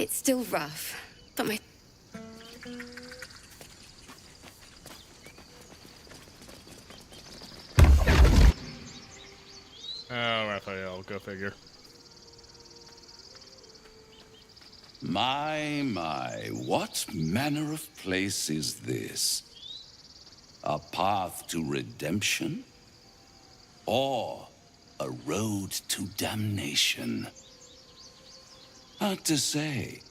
It's still rough, but my... Oh, Raphael, go figure. My, what manner of place is this? A path to redemption? Or a road to damnation? Hard to say,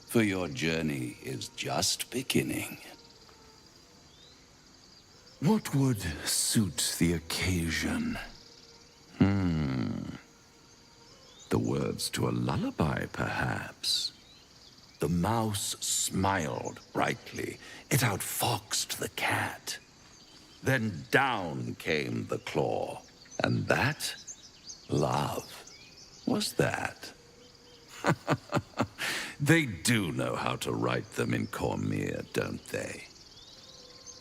for your journey is just beginning. What would suit the occasion? The words to a lullaby, perhaps. The mouse smiled brightly. It outfoxed the cat. Then down came the claw. And that, love, was that. They do know how to write them in Cormier, don't they?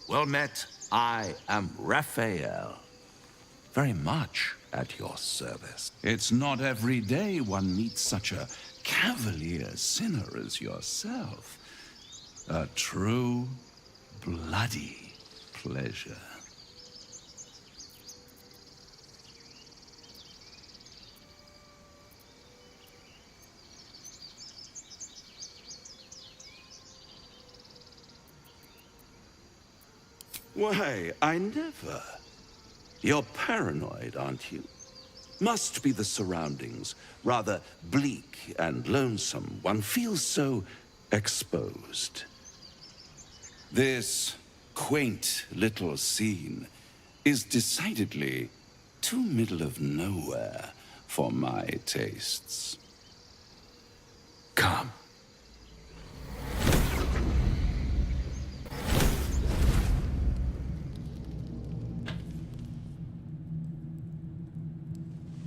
Well met, I am Raphael. Very much at your service. It's not every day one meets such a cavalier sinner as yourself. A true, bloody pleasure. Why, I never. You're paranoid, aren't you? Must be the surroundings. Rather bleak and lonesome. One feels so exposed. This quaint little scene is decidedly too middle of nowhere for my tastes. Come.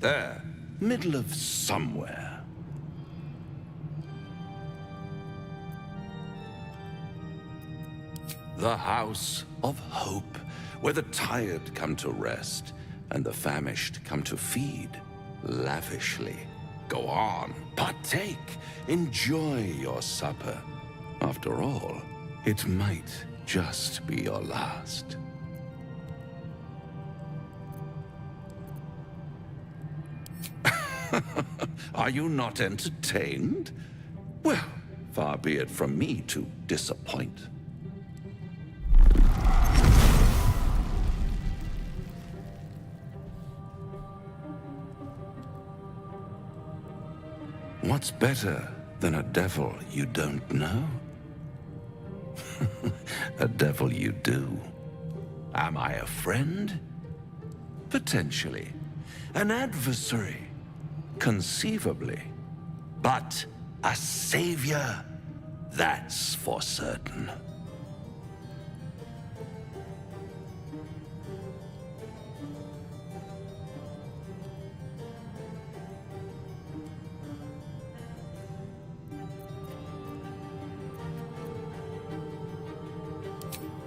There, middle of somewhere. The House of Hope, where the tired come to rest and the famished come to feed lavishly. Go on, partake, enjoy your supper. After all, it might just be your last. Are you not entertained? Well, far be it from me to disappoint. What's better than a devil you don't know? A devil you do. Am I a friend? Potentially. An adversary? Conceivably. But a savior? That's for certain.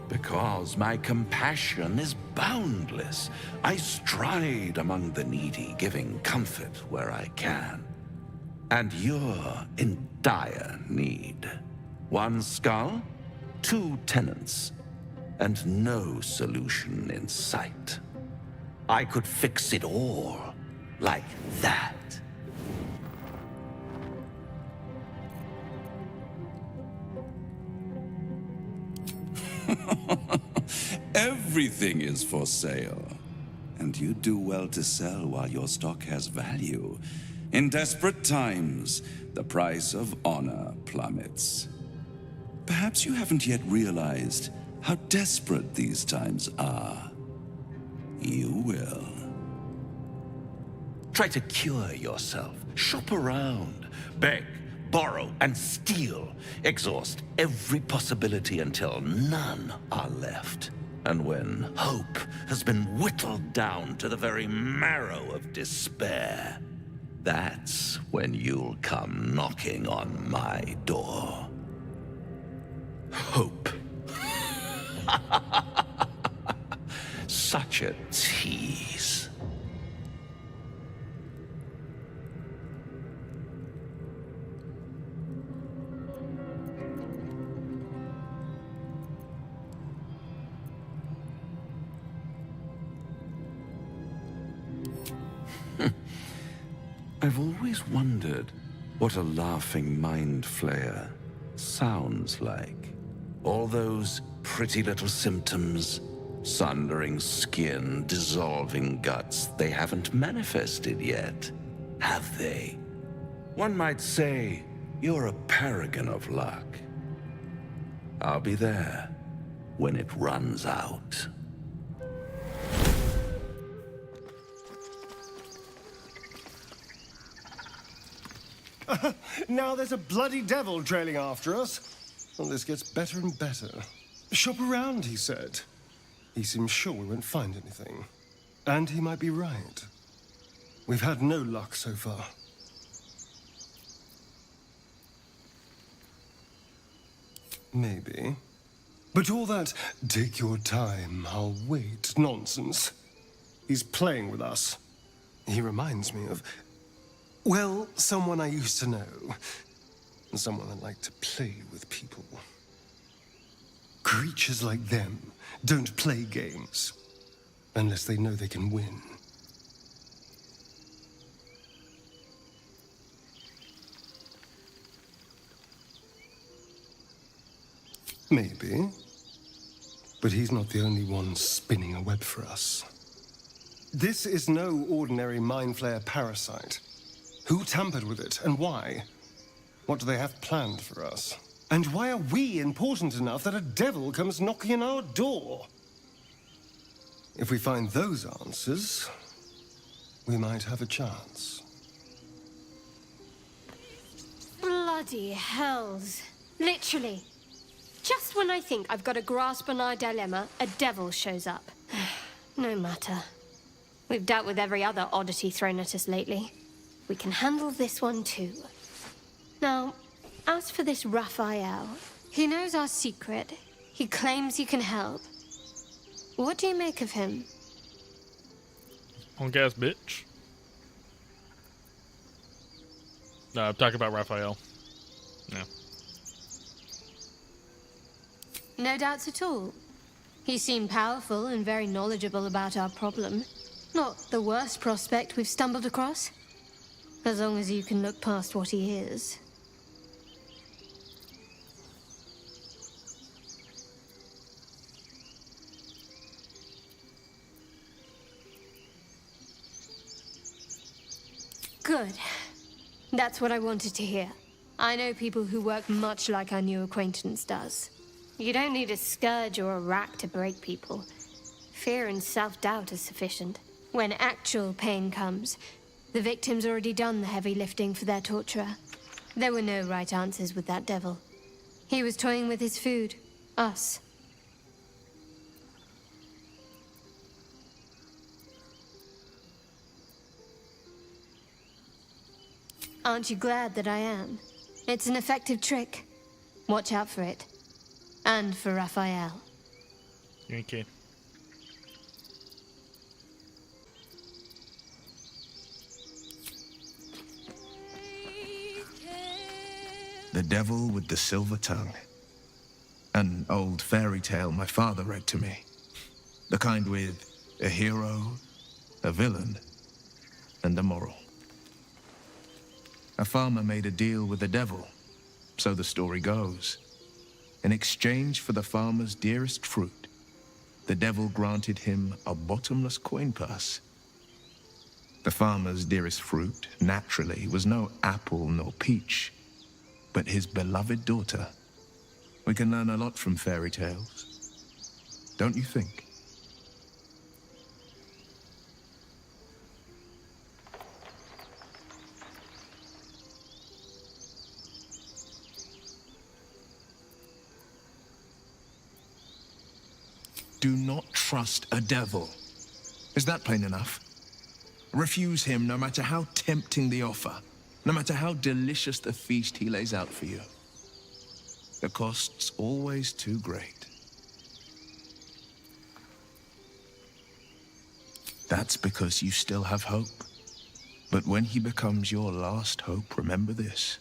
Because my compassion is boundless. I stride among the needy, giving comfort where I can. And you're in dire need. One skull, 2 tenants, and no solution in sight. I could fix it all, like that. Everything is for sale. And you do well to sell while your stock has value. In desperate times, the price of honor plummets. Perhaps you haven't yet realized how desperate these times are. You will. Try to cure yourself. Shop around. Beg, borrow, and steal. Exhaust every possibility until none are left. And when hope has been whittled down to the very marrow of despair, that's when you'll come knocking on my door. Hope. Such a tease. I've always wondered what a laughing mind flayer sounds like. All those pretty little symptoms, sundering skin, dissolving guts, they haven't manifested yet, have they? One might say you're a paragon of luck. I'll be there when it runs out. Now there's a bloody devil trailing after us. Well, this gets better and better. Shop around, he said. He seems sure we won't find anything. And he might be right. We've had no luck so far. Maybe. But all that, take your time, I'll wait, nonsense. He's playing with us. He reminds me of, well, someone I used to know. Someone that liked to play with people. Creatures like them don't play games unless they know they can win. Maybe. But he's not the only one spinning a web for us. This is no ordinary mind flayer parasite. Who tampered with it, and why? What do they have planned for us? And why are we important enough that a devil comes knocking on our door? If we find those answers, we might have a chance. Bloody hells. Literally. Just when I think I've got a grasp on our dilemma, a devil shows up. No matter. We've dealt with every other oddity thrown at us lately. We can handle this one too. Now, as for this Raphael, he knows our secret. He claims he can help. What do you make of him? Punk ass bitch. No, I'm talking about Raphael. No. No doubts at all. He seemed powerful and very knowledgeable about our problem. Not the worst prospect we've stumbled across. As long as you can look past what he is. Good. That's what I wanted to hear. I know people who work much like our new acquaintance does. You don't need a scourge or a rack to break people. Fear and self-doubt is sufficient. When actual pain comes, the victim's already done the heavy lifting for their torturer. There were no right answers with that devil. He was toying with his food. Us. Aren't you glad that I am? It's an effective trick. Watch out for it. And for Raphael. Okay. The Devil with the Silver Tongue. An old fairy tale my father read to me. The kind with a hero, a villain, and a moral. A farmer made a deal with the devil, so the story goes. In exchange for the farmer's dearest fruit, the devil granted him a bottomless coin purse. The farmer's dearest fruit, naturally, was no apple nor peach, but his beloved daughter. We can learn a lot from fairy tales, don't you think? Do not trust a devil. Is that plain enough? Refuse him no matter how tempting the offer, no matter how delicious the feast he lays out for you. The cost's always too great. That's because you still have hope. But when he becomes your last hope, remember this.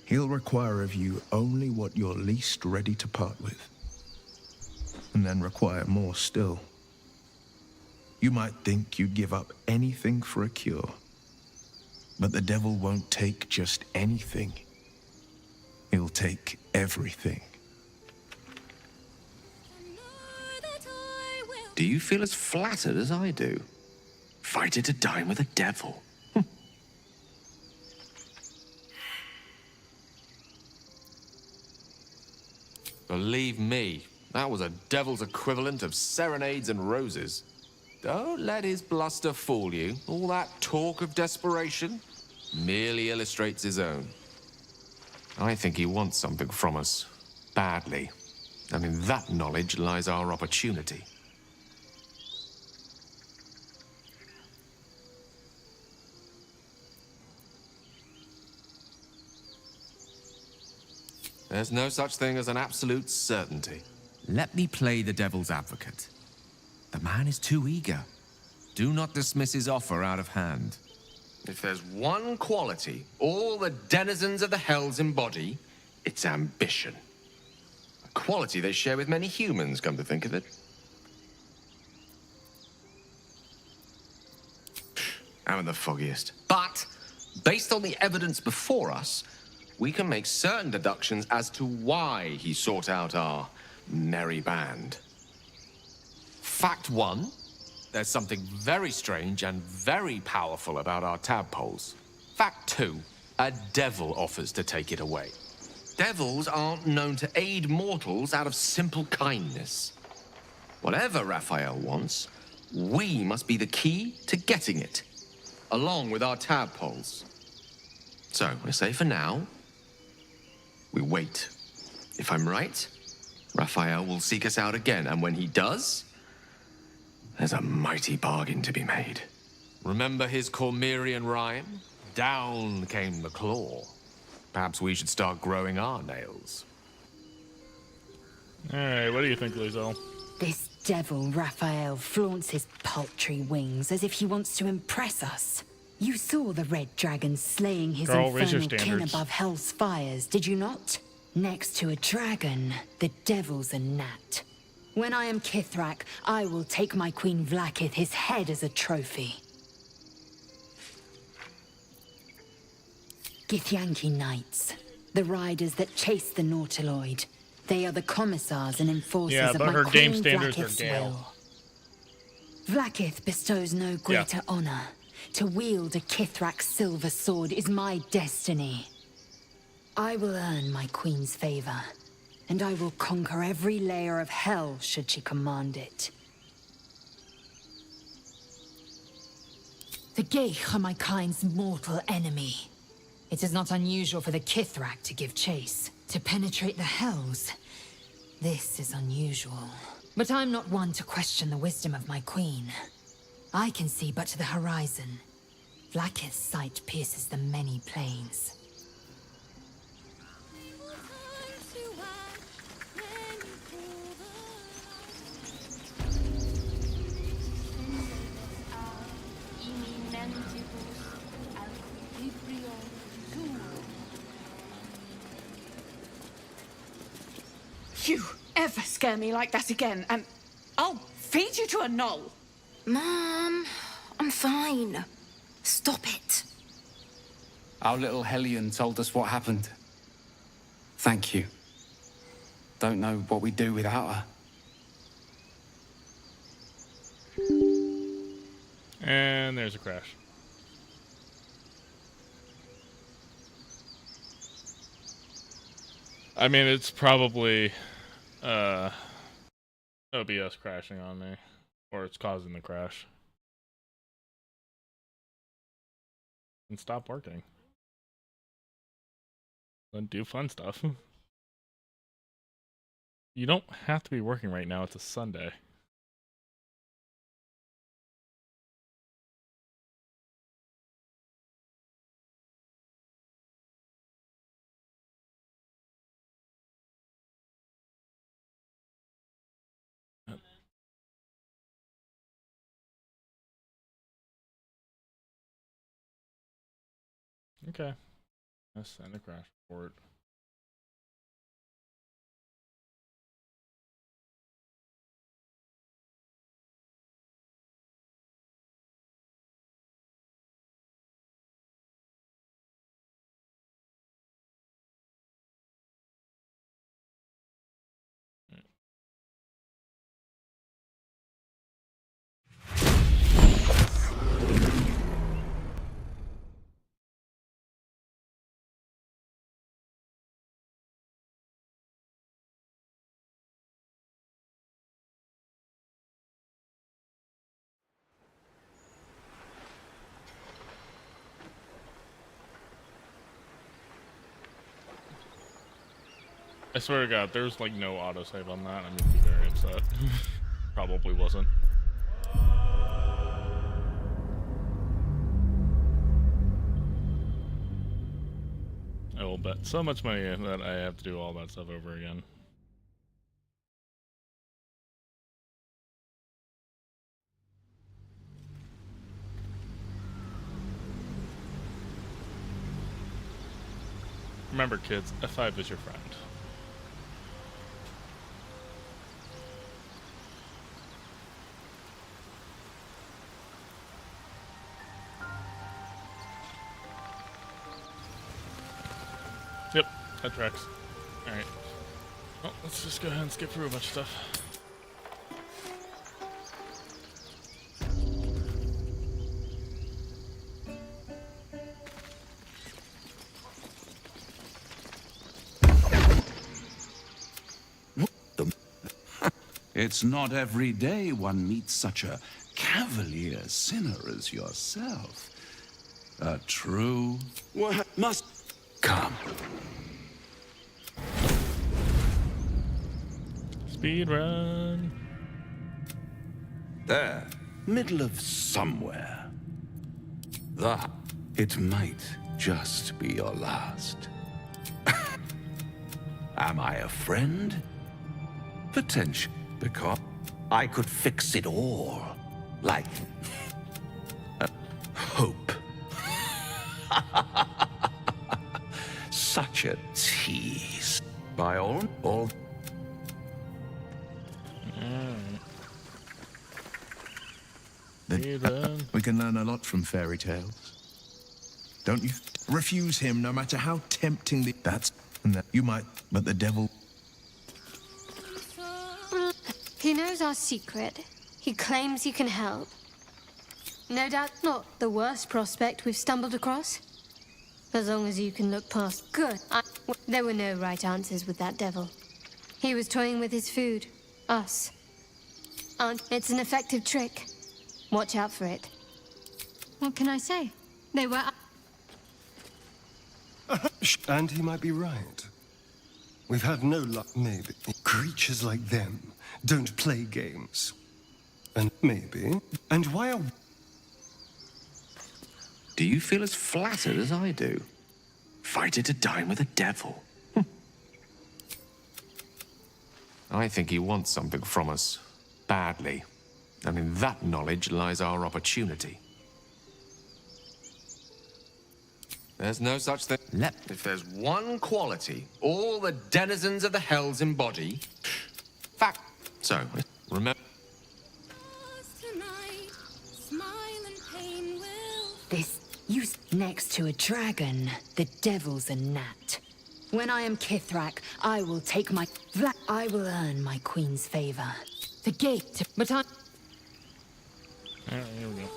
He'll require of you only what you're least ready to part with. And then require more still. You might think you'd give up anything for a cure, But the devil won't take just anything. He'll take everything. Do you feel as flattered as I do? Fighting to dine with a devil. Believe me, that was a devil's equivalent of serenades and roses. Don't let his bluster fool you. All that talk of desperation merely illustrates his own. I think he wants something from us, badly. And in that knowledge lies our opportunity. There's no such thing as an absolute certainty. Let me play the devil's advocate. The man is too eager. Do not dismiss his offer out of hand. If there's one quality all the denizens of the hells embody, it's ambition. A quality they share with many humans, come to think of it. I'm the foggiest. But, based on the evidence before us, we can make certain deductions as to why he sought out our merry band. Fact one, there's something very strange and very powerful about our tadpoles. Fact two, a devil offers to take it away. Devils aren't known to aid mortals out of simple kindness. Whatever Raphael wants, we must be the key to getting it, along with our tadpoles. So, I say for now, we wait. If I'm right, Raphael will seek us out again, and when he does, there's a mighty bargain to be made. Remember his Cormyrean rhyme? Down came the claw. Perhaps we should start growing our nails. Alright, what do you think, Lizelle? This devil Raphael flaunts his paltry wings as if he wants to impress us. You saw the red dragon slaying his Girl, raise your infernal king standards. above hell's fires, did you not? Next to a dragon, the devil's a gnat. When I am Kithrak, I will take my queen Vlaakith his head as a trophy. Githyanki Knights, the riders that chase the Nautiloid. They are the commissars and enforcers Yeah, of but my her queen game standards are Vlaakith's down. will. Vlaakith bestows no greater honor. To wield a Kithrak silver sword is my destiny. I will earn my queen's favor, and I will conquer every layer of hell should she command it. The Geich are my kind's mortal enemy. It is not unusual for the Kithrak to give chase, to penetrate the hells. This is unusual. But I'm not one to question the wisdom of my queen. I can see but to the horizon. Vlaakith's sight pierces the many plains. You ever scare me like that again, and I'll feed you to a knoll. Mom, I'm fine. Stop it. Our little Hellion told us what happened. Thank you. Don't know what we'd do without her. And there's a crash. I mean, it's probably OBS crashing on me, or it's causing the crash. And stop working. Then do fun stuff. You don't have to be working right now. It's a Sunday. Okay. Let's send a crash report. I swear to God, there's like no autosave on that. I'm gonna be very upset. Probably wasn't. I will bet so much money that I have to do all that stuff over again. Remember, kids, F5 is your friend. Yep, that tracks. Alright. Well, let's just go ahead and skip through a bunch of stuff. It's not every day one meets such a cavalier sinner as yourself. A true... What must... Come. Speed run. There. Middle of somewhere. It might just be your last. Am I a friend? Potential. Because I could fix it all. Like... hope. Such a tease. By all... We can learn a lot from fairy tales. Don't you? Refuse him, no matter how tempting that's... And that you might... But the devil... He knows our secret. He claims he can help. No doubt not the worst prospect we've stumbled across. As long as you can look past good. There were no right answers with that devil. He was toying with his food. Us. It's an effective trick. Watch out for it. What can I say? They were... And he might be right. We've had no luck, maybe. Creatures like them don't play games. And maybe. And why are... Do you feel as flattered as I do? Fighter to dine with a devil. I think he wants something from us. Badly. And in that knowledge lies our opportunity. There's no such thing. If there's one quality all the denizens of the hells embody... Fact. So, remember... This, you next to a dragon, the devil's a gnat. When I am Kithrak, I will take my... I will earn my queen's favor. The gate, but I... Alright, here we go.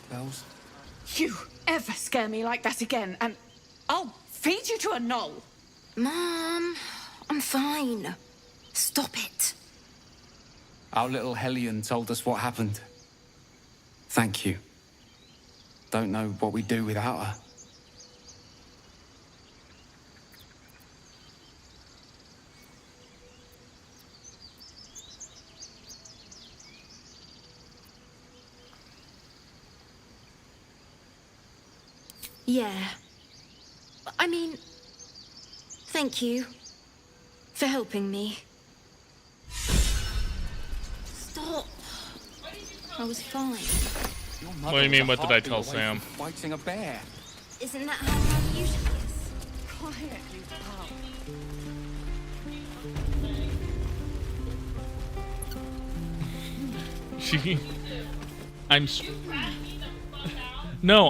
Bells? You ever scare me like that again, and I'll feed you to a knoll. Mom, I'm fine. Stop it. Our little hellion told us what happened. Thank you. Don't know what we'd do without her. Yeah. I mean, thank you for helping me. Stop. I was fine. What do you mean, what did I tell Sam? Fighting a bear. Isn't that how Mum usually is? Quiet, you pal.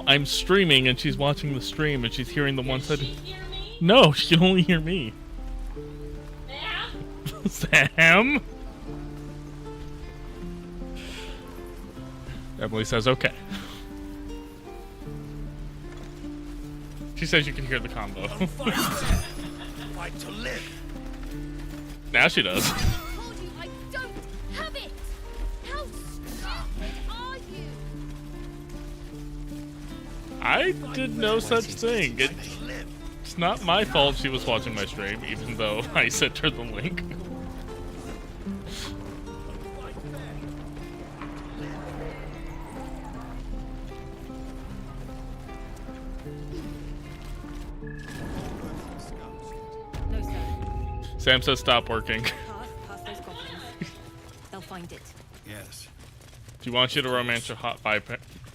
I'm streaming and she's watching the stream and she's hearing the one side. No, she can only hear me. Sam? Emily says okay. She says you can hear the combo. Fight to live. Now she does. I did no such thing. It's not my fault she was watching my stream, even though I sent her the link. No, sir. Sam says stop working. Past those goblins. They'll find it. Yes. She wants you to romance a hot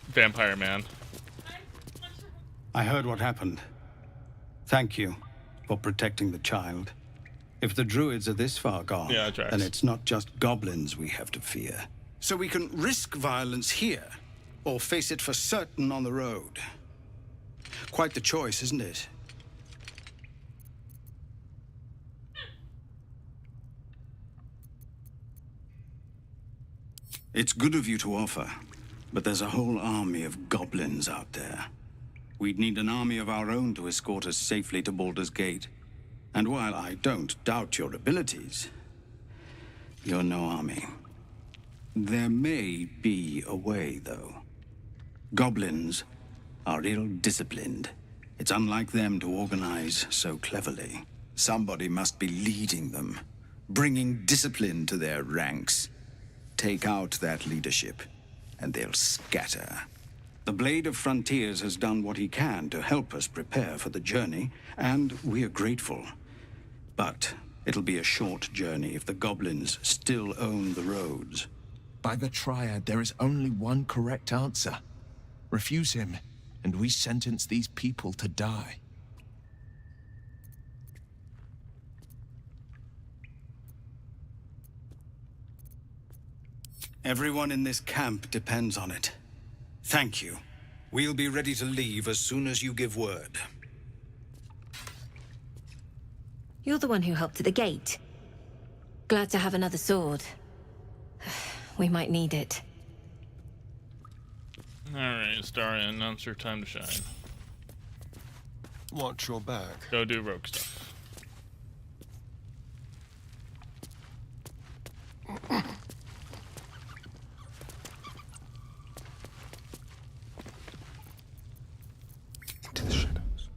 vampire man. I heard what happened. Thank you for protecting the child. If the druids are this far gone, Yeah, it tracks. then it's not just goblins we have to fear. So we can risk violence here, or face it for certain on the road. Quite the choice, isn't it? It's good of you to offer, but there's a whole army of goblins out there. We'd need an army of our own to escort us safely to Baldur's Gate. And while I don't doubt your abilities, you're no army. There may be a way, though. Goblins are ill-disciplined. It's unlike them to organize so cleverly. Somebody must be leading them, bringing discipline to their ranks. Take out that leadership, and they'll scatter. The Blade of Frontiers has done what he can to help us prepare for the journey, and we are grateful. But it'll be a short journey if the goblins still own the roads. By the Triad, there is only one correct answer. Refuse him, and we sentence these people to die. Everyone in this camp depends on it. Thank you. We'll be ready to leave as soon as you give word. You're the one who helped at the gate. Glad to have another sword. We might need it. Alright, Staria, now's your time to shine. Watch your back. Go do rogue stuff. Into the shadows.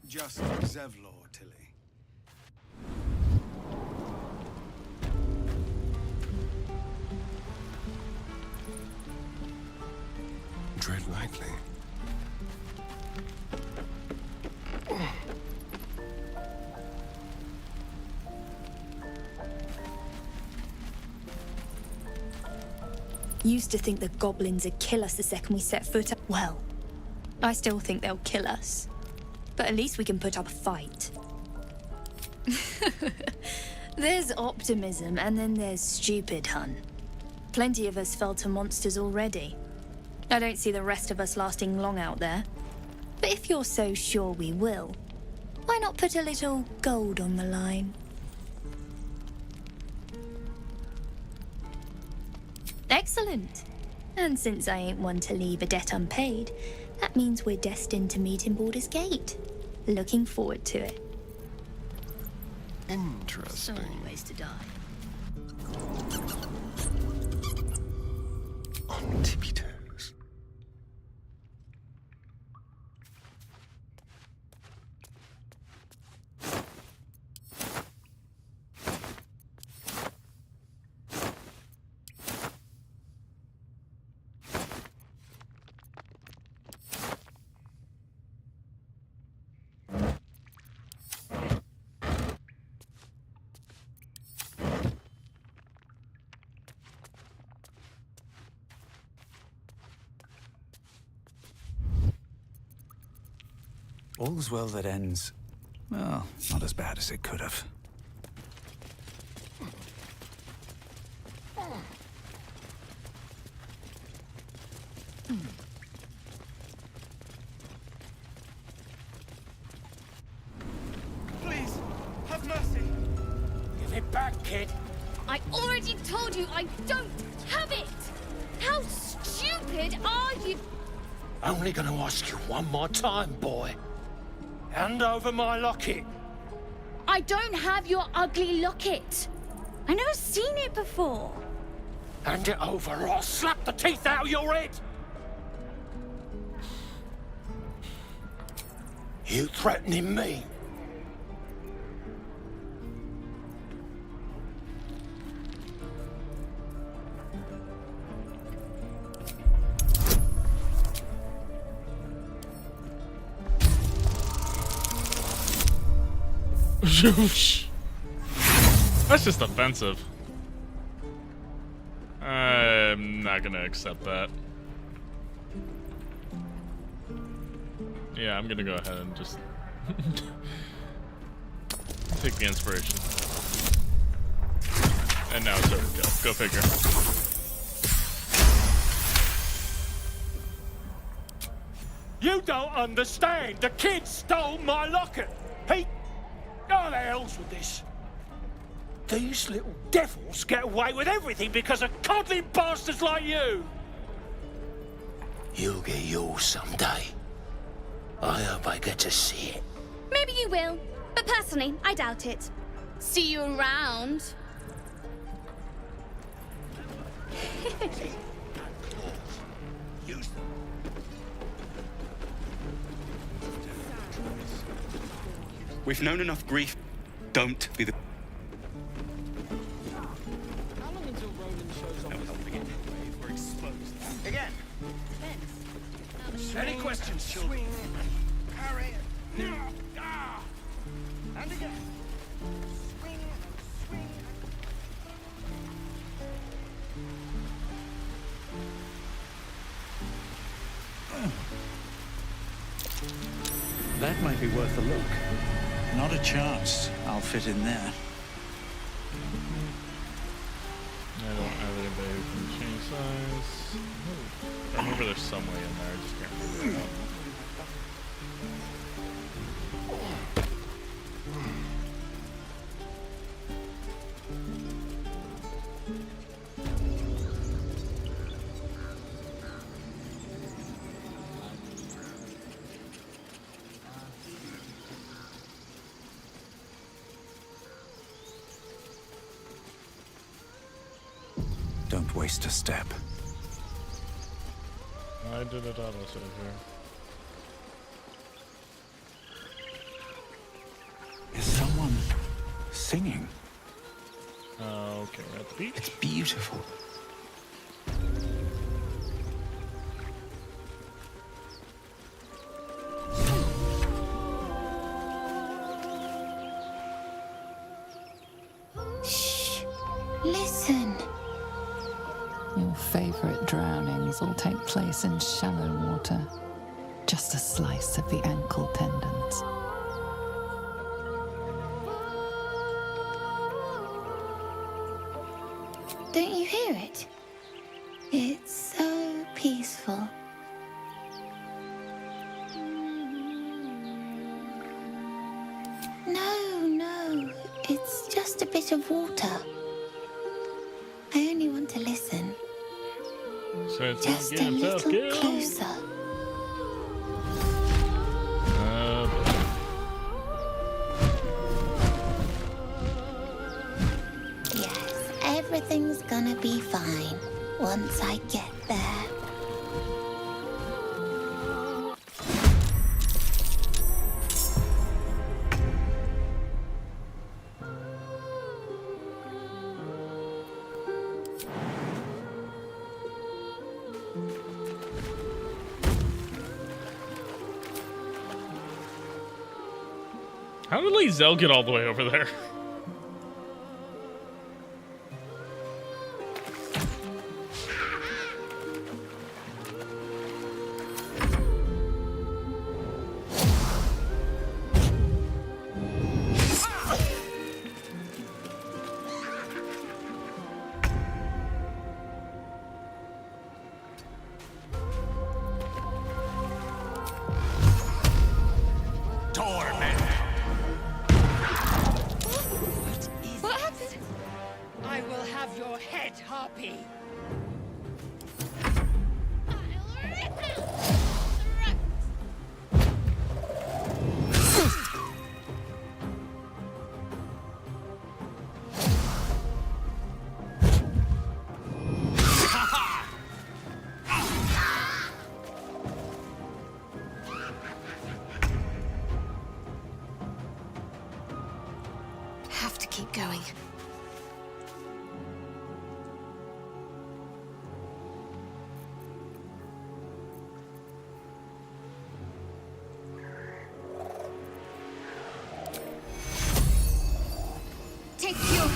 Just Zevlor, Tilly. Tread lightly. Used to think the goblins would kill us the second we set foot up. Well, I still think they'll kill us. But at least we can put up a fight. There's optimism, and then there's stupid, hun. Plenty of us fell to monsters already. I don't see the rest of us lasting long out there. But if you're so sure we will, why not put a little gold on the line? Excellent. And since I ain't one to leave a debt unpaid, that means we're destined to meet in Baldur's Gate. Looking forward to it. Interesting. So many ways to die. On tippy toes. All's well that ends, well, not as bad as it could have. it back, kid. I already told you I don't have it! How stupid are you? Only gonna ask you one more time, boy. Hand over my locket. I don't have your ugly locket. I never seen it before. Hand it over or I'll slap the teeth out of your head. You threatening me? That's just offensive. I'm not gonna accept that. Yeah, I'm gonna go ahead and just take the inspiration. And now it's overkill. Go figure. You don't understand. The kid stole my locket. He... Oh, the hell's with this? These little devils get away with everything because of coddling bastards like you. You'll get yours someday. I hope I get to see it. Maybe you will, but personally, I doubt it. See you around. Use them. We've known enough grief. Don't be the... How long until Roland shows up? We're exposed. Again. Any questions, children? Carry it. And again. Swing and swing. That might be worth a look. Not a chance I'll fit in there. I don't have anybody who can change size. I remember there's some way in there, I just can't remember it out. Don't waste a step. I did it autosave here. Is someone singing? Okay, we're at the beach. It's beautiful. Shh. Listen. Your favorite drownings all take place in shallow water. Just a slice of the ankle tendons. Don't you hear it? It's so peaceful. No, it's just a bit of water. I only want to listen. So it's Just not a little getting tough, closer. Yes, everything's gonna be fine once I get there. How did Lae'zel get all the way over there? your head, Harpy! Have to keep going. Take your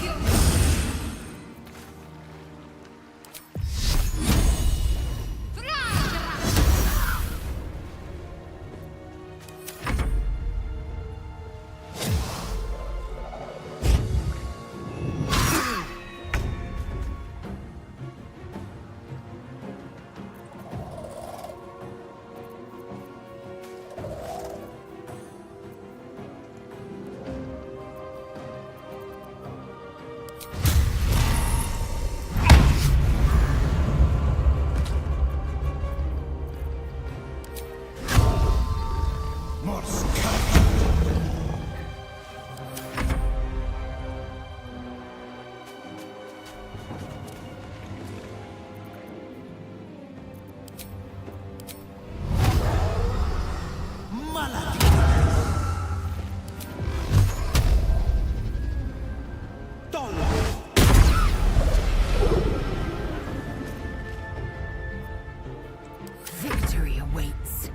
Victory awaits.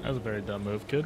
That was a very dumb move, kid.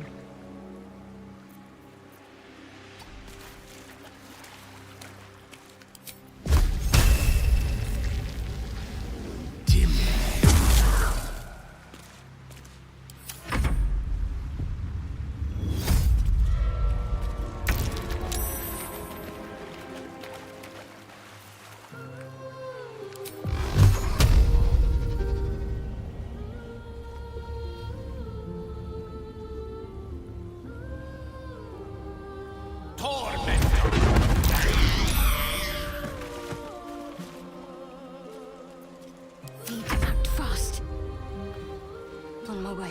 Need to act fast. On my way.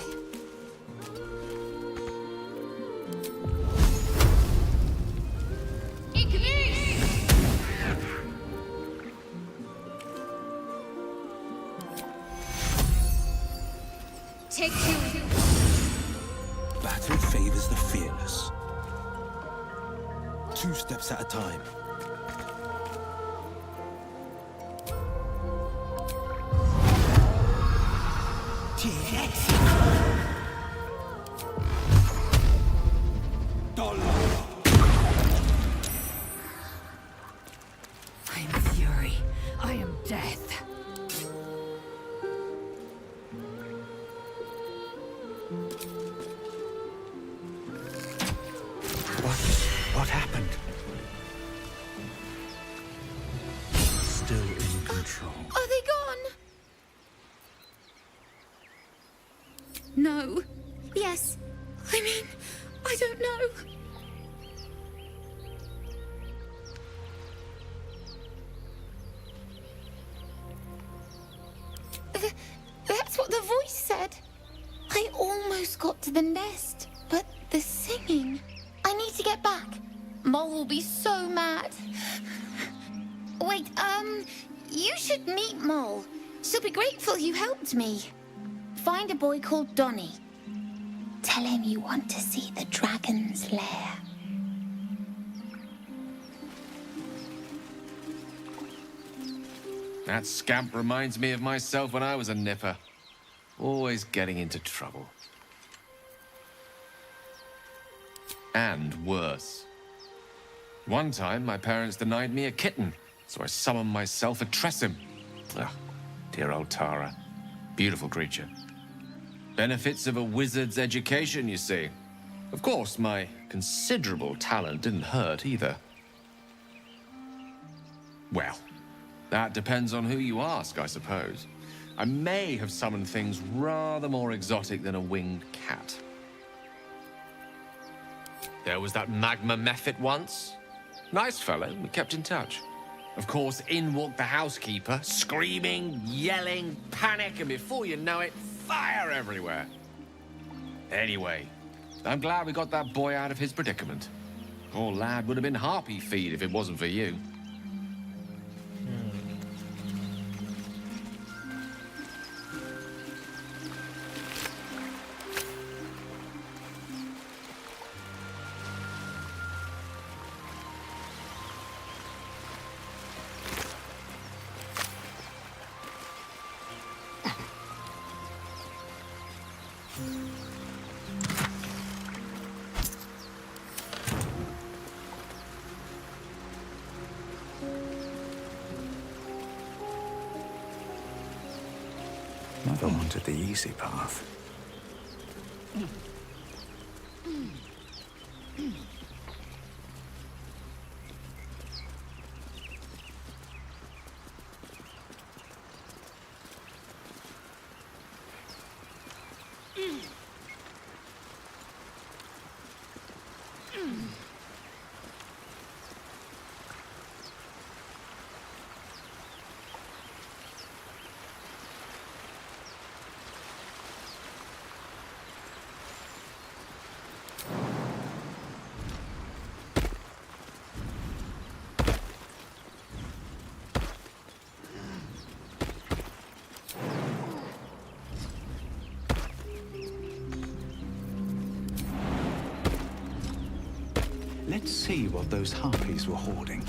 Take you. Battle favors the fearless. 2 steps at a time. I am fury. I am death. What happened? Still in control. Are they gone? No. Yes. I mean, I don't know. That's what the voice said. I almost got to the nest, but the singing. I need to get back. Mole will be so mad. Wait, you should meet Mole. She'll be grateful you helped me. Find a boy called Donny. Tell him you want to see the dragon's lair. That scamp reminds me of myself when I was a nipper. Always getting into trouble. And worse. One time, my parents denied me a kitten, so I summoned myself a Tressim. Ah, dear old Tara. Beautiful creature. Benefits of a wizard's education, you see. Of course, my considerable talent didn't hurt either. Well, that depends on who you ask, I suppose. I may have summoned things rather more exotic than a winged cat. There was that magma mephit once. Nice fellow, we kept in touch. Of course, in walked the housekeeper, screaming, yelling, panic, and before you know it, fire everywhere. Anyway, I'm glad we got that boy out of his predicament. Poor lad would have been harpy feed if it wasn't for you. Never wanted the easy path. Let's see what those harpies were hoarding.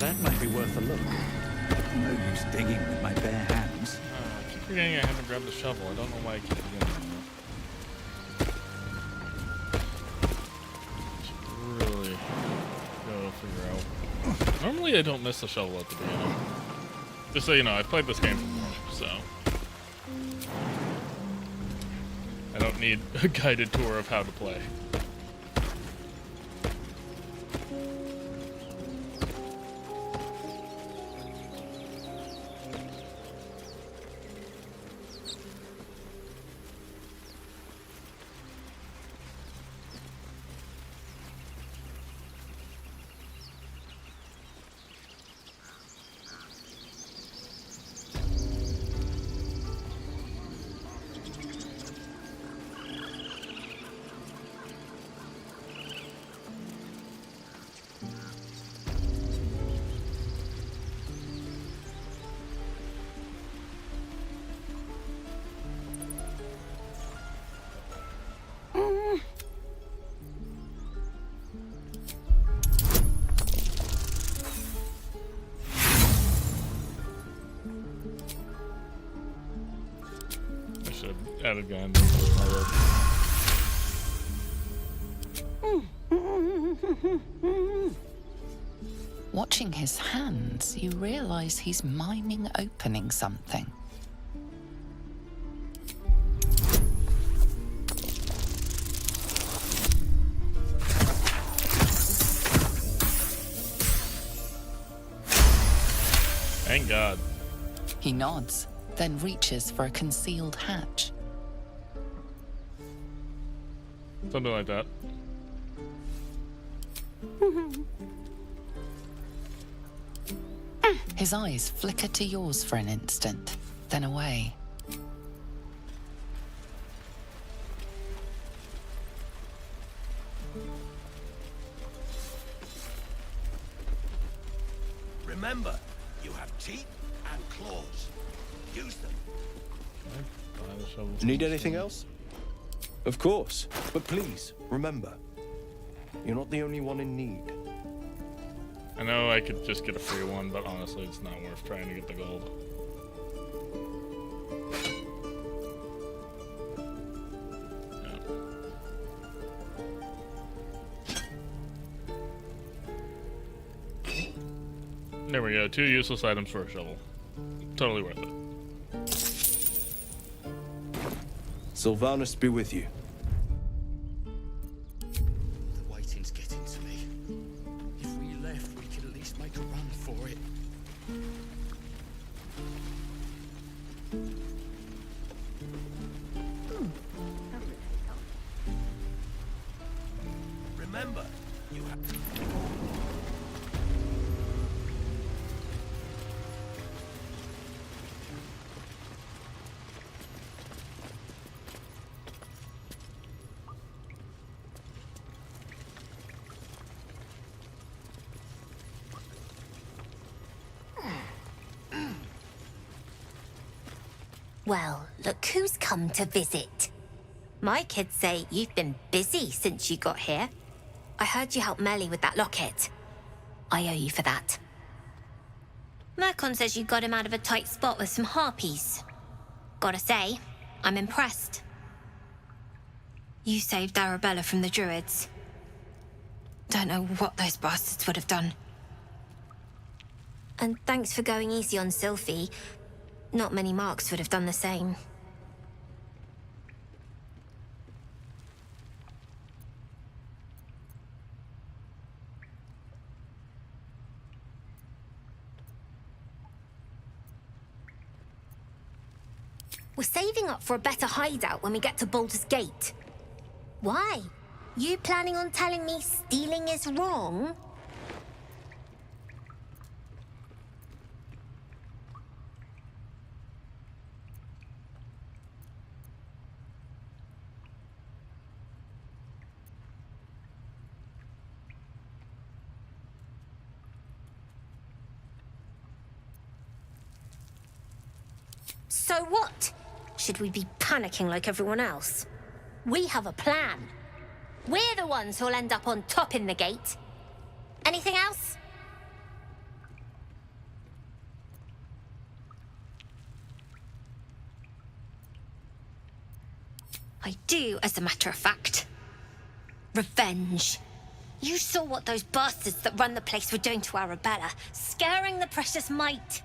That might be worth a look. No use digging with my bare hands. I keep forgetting I haven't grabbed the shovel. I don't know why I keep forgetting that. Should really go figure out. Normally I don't miss the shovel at the beginning. Just so you know, I've played this game before, so I don't need a guided tour of how to play. should have added Gandhi to my list. Watching his hands, you realize he's miming opening something. Thank God. He nods, then reaches for a concealed hatch. Something like that. His eyes flicker to yours for an instant, then away. Remember, you have teeth and claws. Use them. Need anything else? Of course, but please, remember, you're not the only one in need. I know I could just get a free one, but honestly, it's not worth trying to get the gold. Yeah. There we go, 2 useless items for a shovel. Totally worth it. Sylvanus be with you. The waiting's getting to me. If we left, we could at least make a run for it. Remember, you have... Well, look who's come to visit. My kids say you've been busy since you got here. I heard you helped Melly with that locket. I owe you for that. Mercon says you got him out of a tight spot with some harpies. Gotta say, I'm impressed. You saved Arabella from the Druids. Don't know what those bastards would have done. And thanks for going easy on Sylphie. Not many marks would have done the same. We're saving up for a better hideout when we get to Baldur's Gate. Why? You planning on telling me stealing is wrong? So what? Should we be panicking like everyone else? We have a plan. We're the ones who'll end up on top in the gate. Anything else? I do, as a matter of fact. Revenge. You saw what those bastards that run the place were doing to Arabella, scaring the precious mite.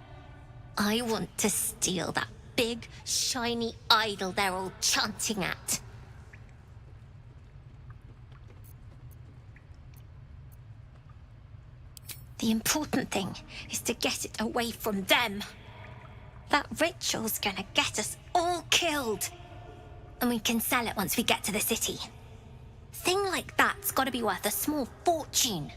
I want to steal that big, shiny idol they're all chanting at. The important thing is to get it away from them. That ritual's gonna get us all killed. And we can sell it once we get to the city. Thing like that's gotta be worth a small fortune.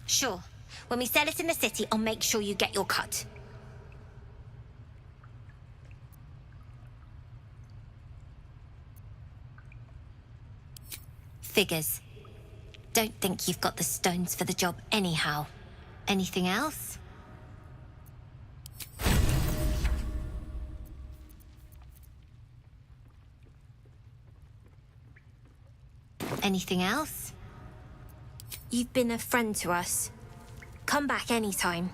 Sure. When we sell it in the city, I'll make sure you get your cut. Figures. Don't think you've got the stones for the job anyhow. Anything else? Anything else? You've been a friend to us. Come back anytime.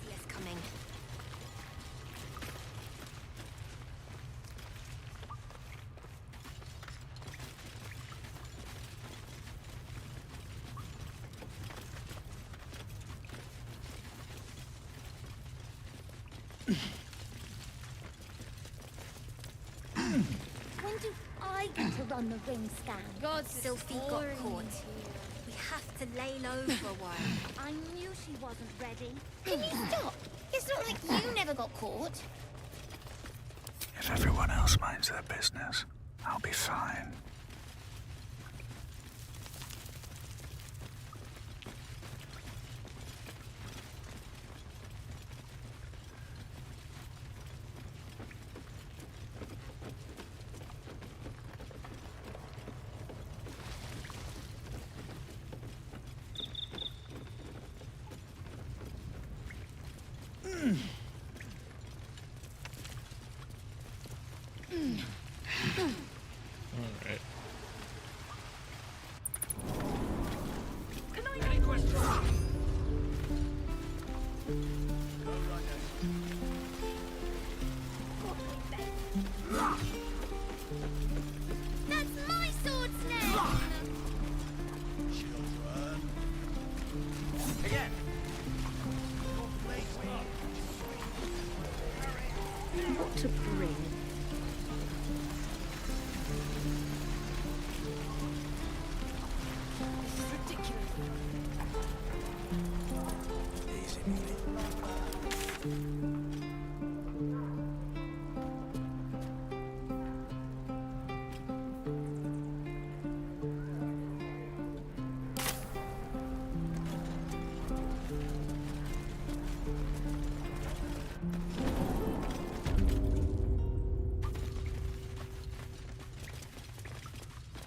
See us coming. When do I get to run the ring scan? God, Sylphie got caught. We have to lay low for a while. I knew she wasn't ready. Can you stop? It's not like you never got caught. If everyone else minds their business, I'll be fine. Alright. Any questions? That's my sword snake! Again. What to bring?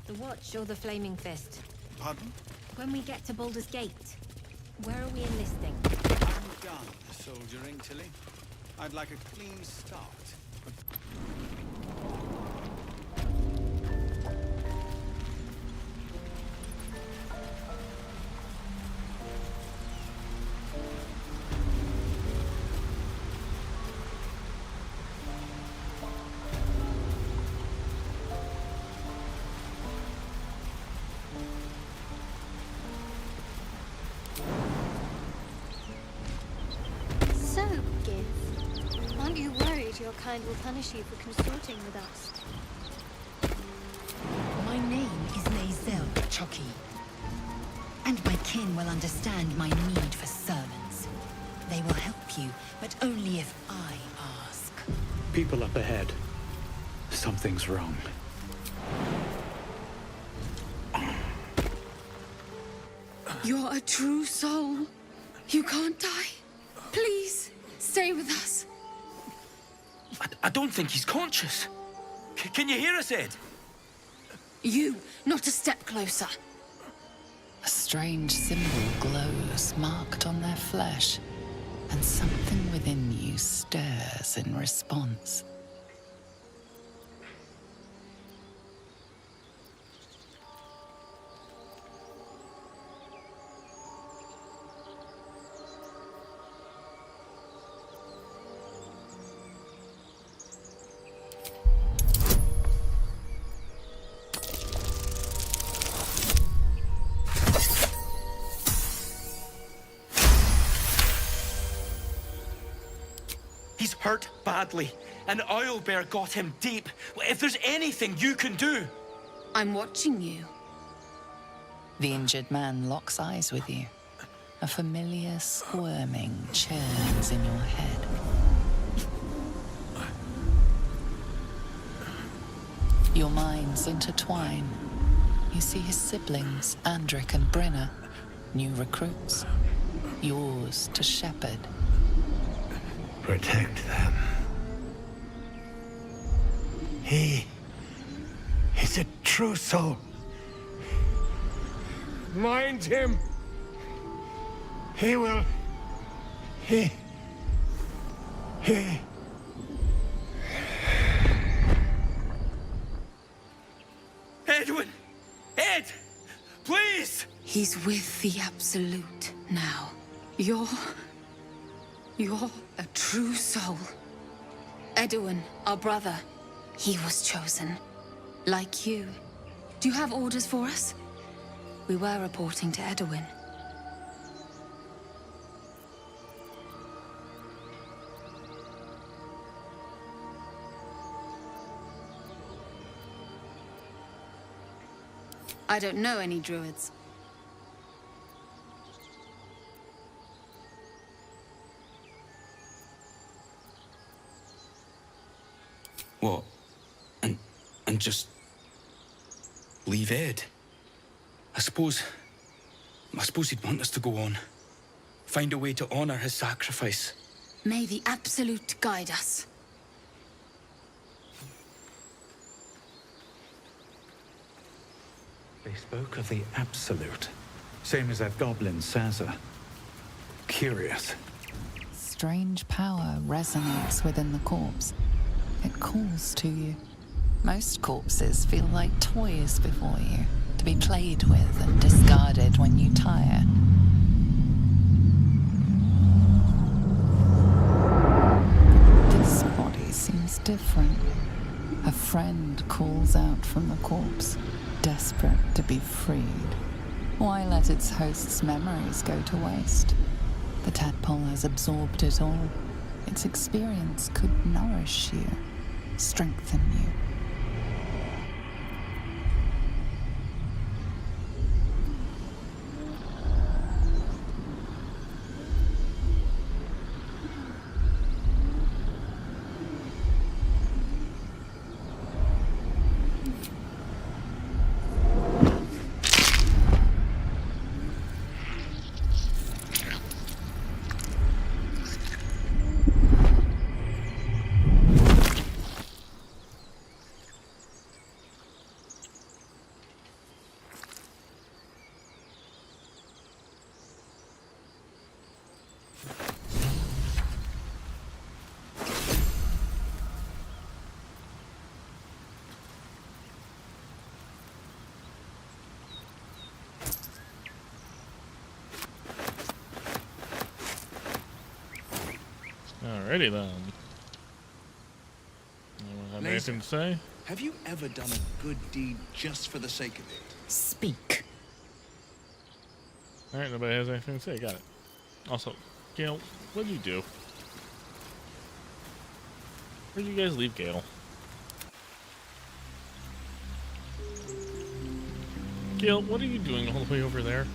The Watch or the Flaming Fist? Pardon? When we get to Baldur's Gate, where are we enlisting? I'm done soldiering, Tilly. I'd like a clean start. So, Gith, aren't you worried your kind will punish you for consorting with us? My name is Lae'zel Chucky, and my kin will understand my need for servants. They will help you, but only if I ask. People up ahead. Something's wrong. You're a true soul. You can't die. Please, stay with us. I don't think he's conscious. Can you hear us, Ed? You, not a step closer. A strange symbol glows, marked on their flesh, and something within you stirs in response. He's hurt badly. An owlbear got him deep. If there's anything you can do... I'm watching you. The injured man locks eyes with you. A familiar squirming churns in your head. Your minds intertwine. You see his siblings, Andric and Brenna, new recruits, yours to shepherd. Protect them. He's a true soul. Mind him. He will... He... Edwin! Ed! Please! He's with the Absolute now. You're a true soul. Edwin, our brother, he was chosen. Like you. Do you have orders for us? We were reporting to Edwin. I don't know any druids. What? And just leave Ed? I suppose he'd want us to go on. Find a way to honor his sacrifice. May the Absolute guide us. They spoke of the Absolute. Same as that goblin, Sazza. Curious. Strange power resonates within the corpse. It calls to you. Most corpses feel like toys before you, to be played with and discarded when you tire. This body seems different. A friend calls out from the corpse, desperate to be freed. Why let its host's memories go to waste? The tadpole has absorbed it all. Its experience could nourish you, strengthen you. Alrighty then. Anyone have anything to say? Have you ever done a good deed just for the sake of it? Speak. Alright, nobody has anything to say. Got it. Also, Gale, what'd you do? Where'd you guys leave Gale? Gale, what are you doing all the way over there?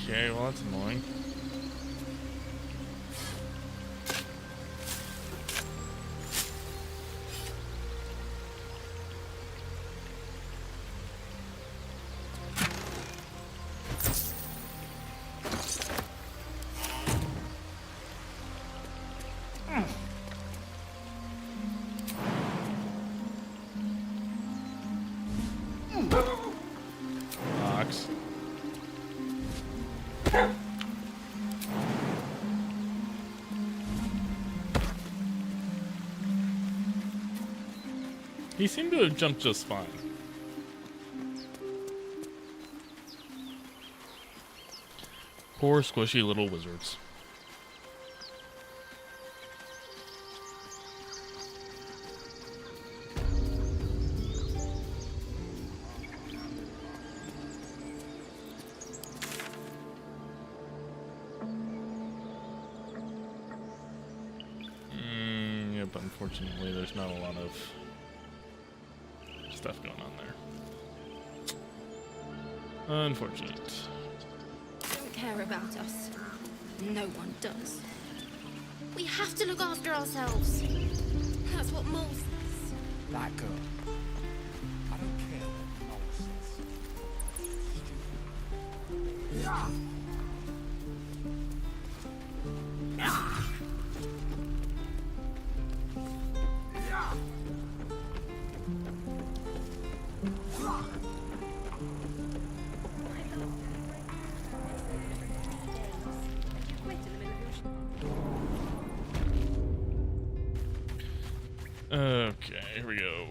Okay, well that's annoying. Box. He seemed to have jumped just fine. Poor squishy little wizards. Yep, unfortunately there's not a lot of stuff going on there. Unfortunate. Don't care about us. No one does. We have to look after ourselves. That's what Mole says. That girl. I don't care what Mole says. Yeah. Okay, here we go.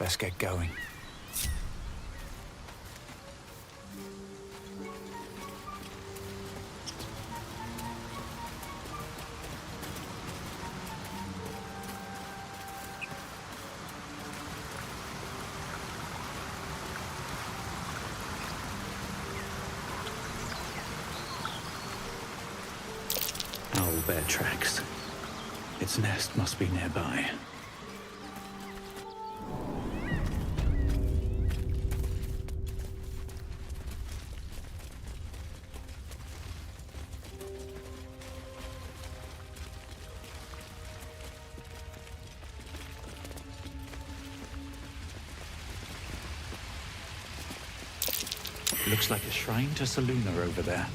best get going. Owlbear tracks. Its nest must be nearby. Looks like a shrine to Seluna over there.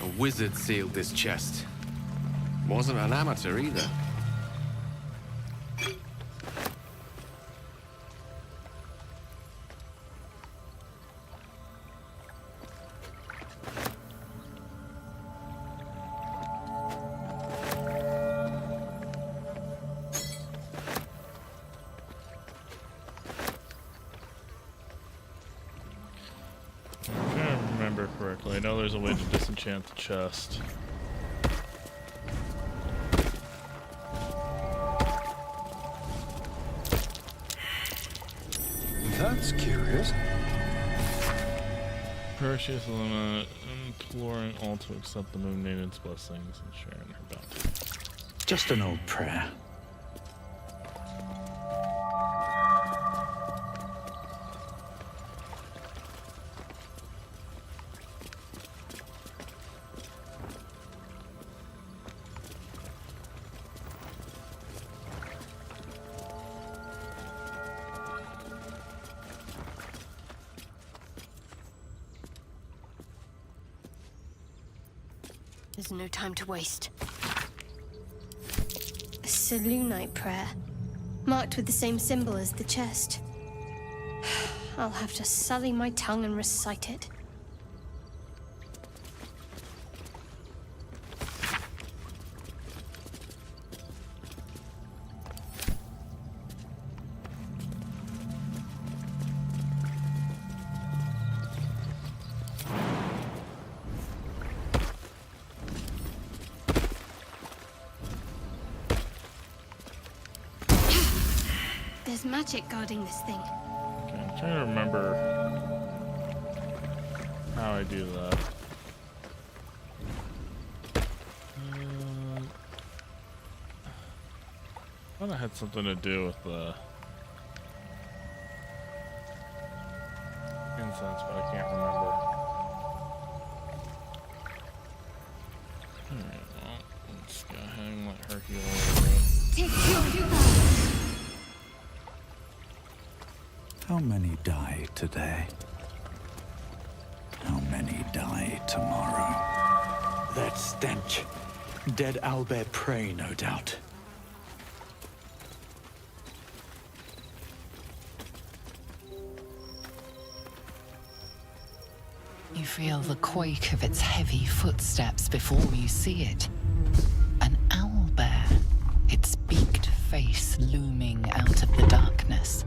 A wizard sealed this chest. Wasn't an amateur either. I know there's a way to disenchant the chest. That's curious. Precious Luna imploring all to accept the Moon Maiden's blessings and share in her bounty. Just an old prayer. There's no time to waste. A Selunite prayer, marked with the same symbol as the chest. I'll have to sully my tongue and recite it. There's magic guarding this thing. Okay, I'm trying to remember how I do that. I thought it had something to do with the incense, but I can't remember. Alright, well, let's go ahead and let her heal a little bit. How many die today? How many die tomorrow? That stench. Dead owlbear prey, no doubt. You feel the quake of its heavy footsteps before you see it. An owlbear, its beaked face looming out of the darkness.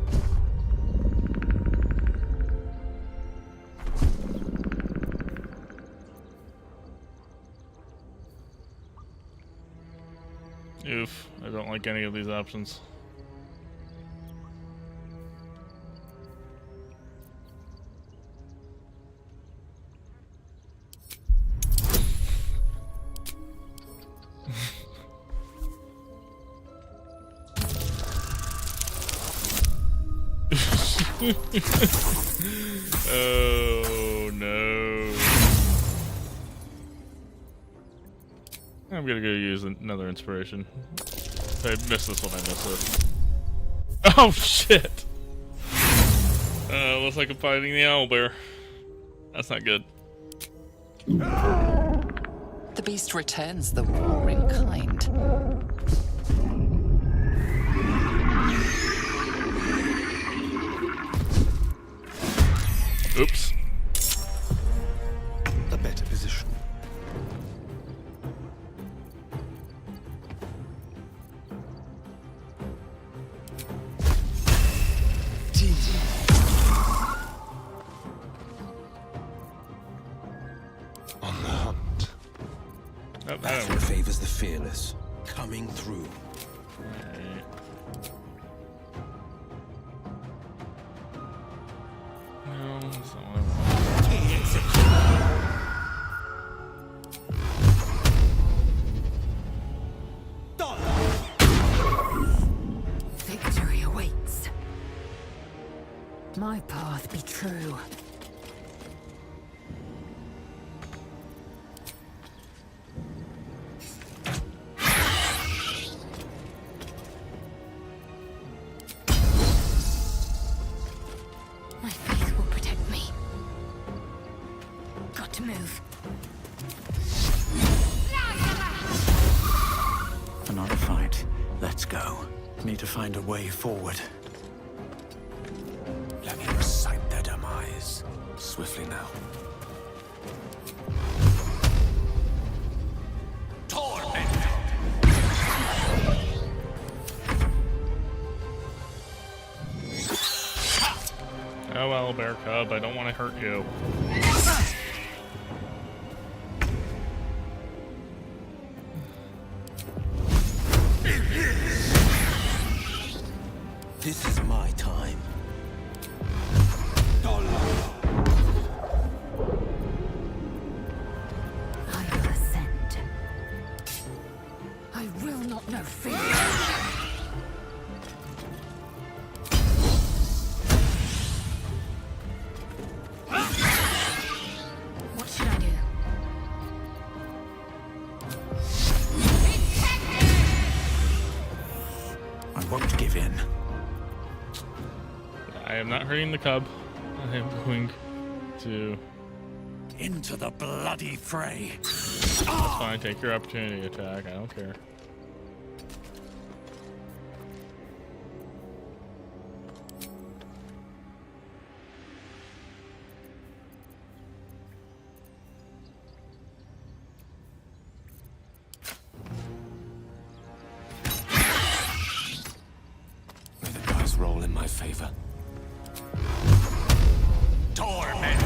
Oof, I don't like any of these options. Oh no. I'm gonna go use another inspiration. If I miss this one, I miss it. Oh shit! Looks like I'm fighting the owlbear. That's not good. The beast returns the roaring kind. Oops. A better position. On the hunt. Oh, Battle favors the fearless. Coming through. Alright. No, that's not what I Victory awaits. My path be true. My faith will protect me. Got to move. Another fight. Let's go. Need to find a way forward. Let me recite their demise. Swiftly now. Oh well, bear cub, I don't want to hurt you. This is my time. I will ascend. I will not know fear. What should I do? I won't give in. I am not hurting the cub. I am going to... Into the bloody fray. That's fine, take your opportunity attack, I don't care. May the dice roll in my favor. Torment!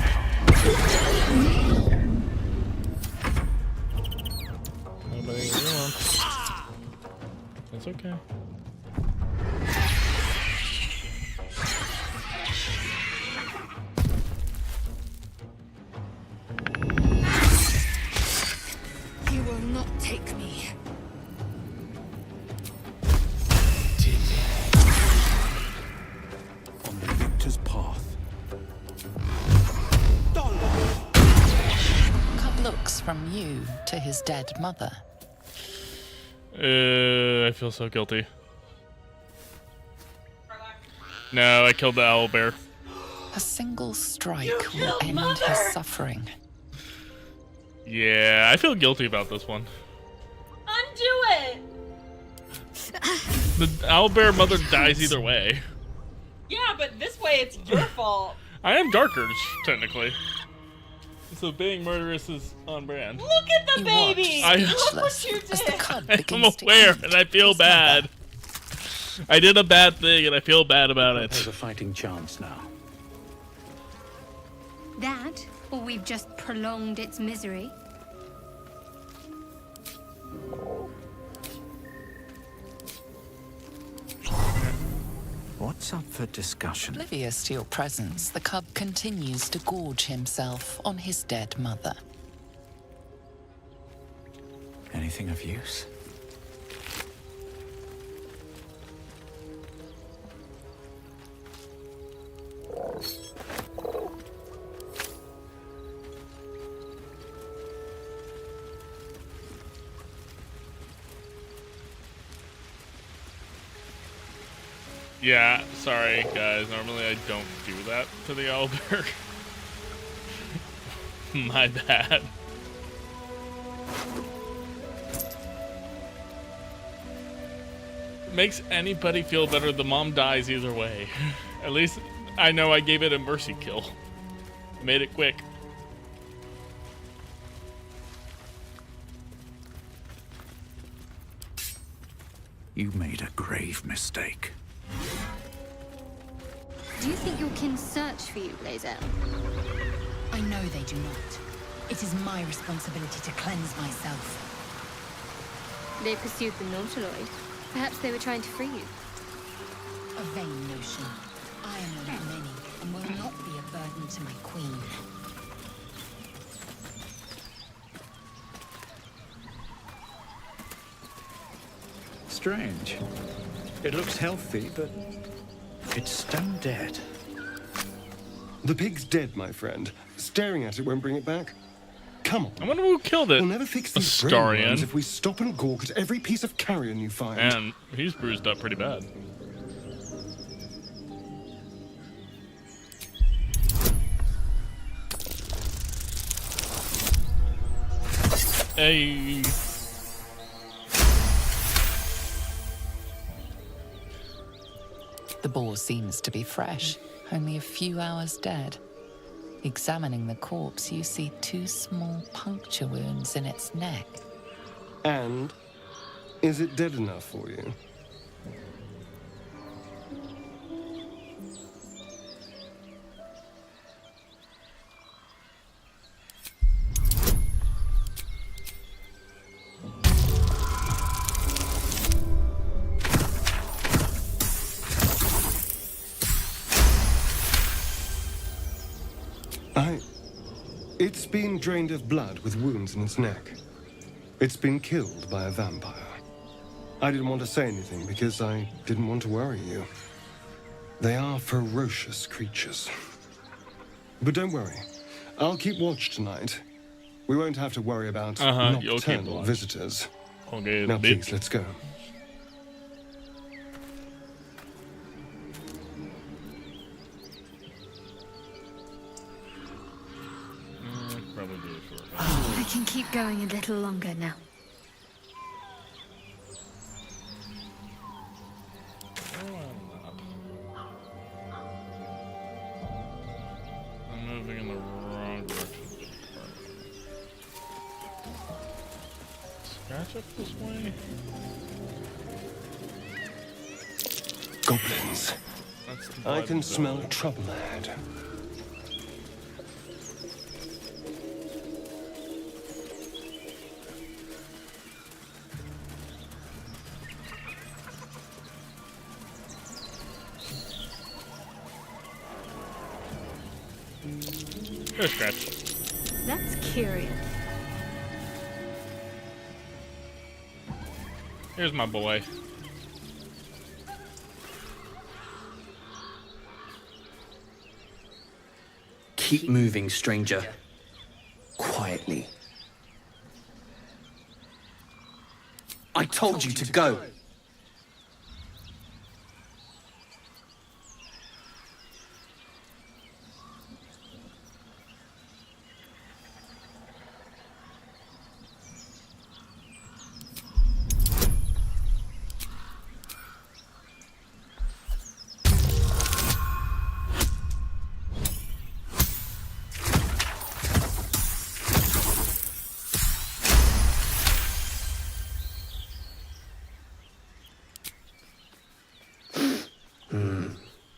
Nobody around. That's okay. You will not take me. On the victor's path. Cut looks from you to his dead mother. I feel so guilty. No, I killed the owl bear. A single strike will end his suffering. Yeah, I feel guilty about this one. Undo it! The owlbear mother dies either way. Yeah, but this way it's your fault. I am darker, technically. So being murderous is on brand. Look at the baby! Look what you did! I'm aware and I feel bad. I did a bad thing and I feel bad about it. There's a fighting chance now. That, or we've just prolonged its misery. What's up for discussion? Oblivious to your presence, the cub continues to gorge himself on his dead mother. Anything of use? Yeah, sorry guys. Normally I don't do that to the owlbear. My bad. Makes anybody feel better. The mom dies either way. At least I know I gave it a mercy kill. Made it quick. You made a grave mistake. Do you think your kin search for you, Blazer? I know they do not. It is my responsibility to cleanse myself. They pursued the Nautiloid. Perhaps they were trying to free you. A vain notion. I am one of many, and will not be a burden to my queen. Strange. It looks healthy, but it's stone dead. The pig's dead, my friend. Staring at it won't bring it back. Come on. I wonder who killed it. We'll never fix these Astarion. brain worms if we stop and gawk at every piece of carrion you find. And he's bruised up pretty bad. Hey. The boar seems to be fresh, only a few hours dead. Examining the corpse, you see 2 small puncture wounds in its neck. And is it dead enough for you? It's been drained of blood with wounds in its neck. It's been killed by a vampire. I didn't want to say anything because I didn't want to worry you. They are ferocious creatures. But don't worry. I'll keep watch tonight. We won't have to worry about nocturnal visitors. Okay, now please, let's go. I can keep going a little longer now. I'm moving in the wrong direction. Scratch up this way? Goblins. I can smell trouble ahead. Go scratch. That's curious. Here's my boy. Keep moving, stranger. Quietly. I told you to go.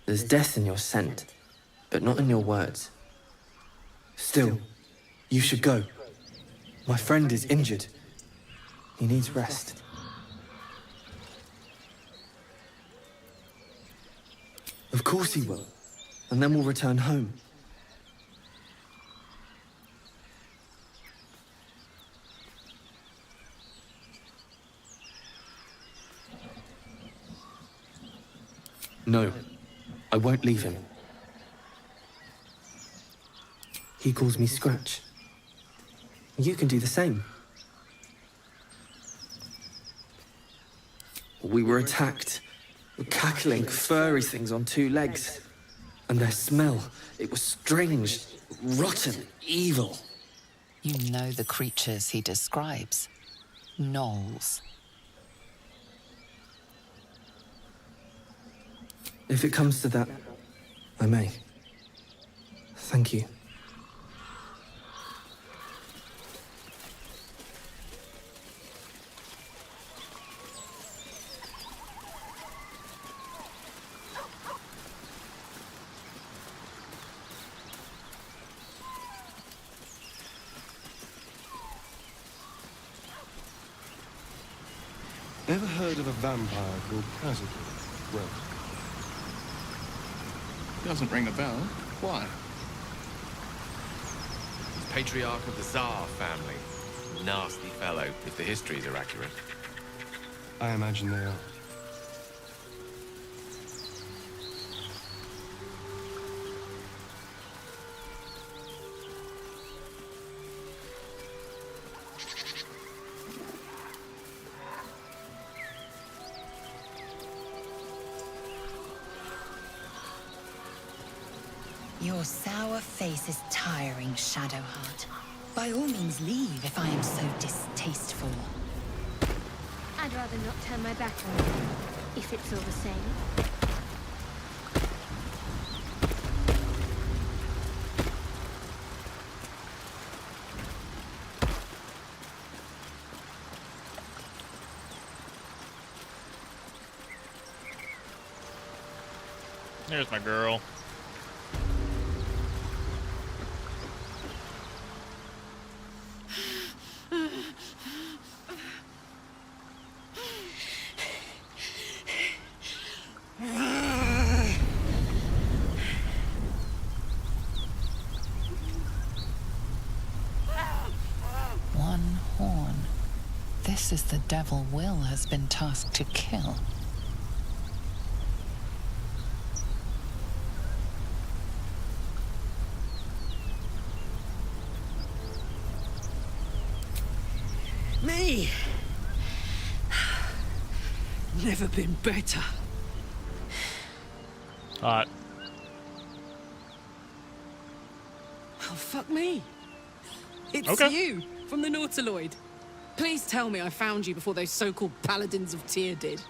There's death in your scent, but not in your words. Still, you should go. My friend is injured. He needs rest. Of course he will, and then we'll return home. No. I won't leave him. He calls me Scratch. You can do the same. We were attacked. Cackling, furry things on 2 legs. And their smell, it was strange, rotten, evil. You know the creatures he describes. Gnolls. If it comes to that, I may. Thank you. Ever heard of a vampire called Baldur? Well, Doesn't ring a bell. Why? He's patriarch of the Tsar family. Nasty fellow, if the histories are accurate. I imagine they are. Your sour face is tiring, Shadowheart. By all means leave if I am so distasteful. I'd rather not turn my back on you, if it's all the same. There's my girl. One horn. This is the devil Will has been tasked to kill. Me! Never been better. Hot. Oh, fuck me. It's Okay. you, from the Nautiloid. Please tell me I found you before those so-called Paladins of Tyr did.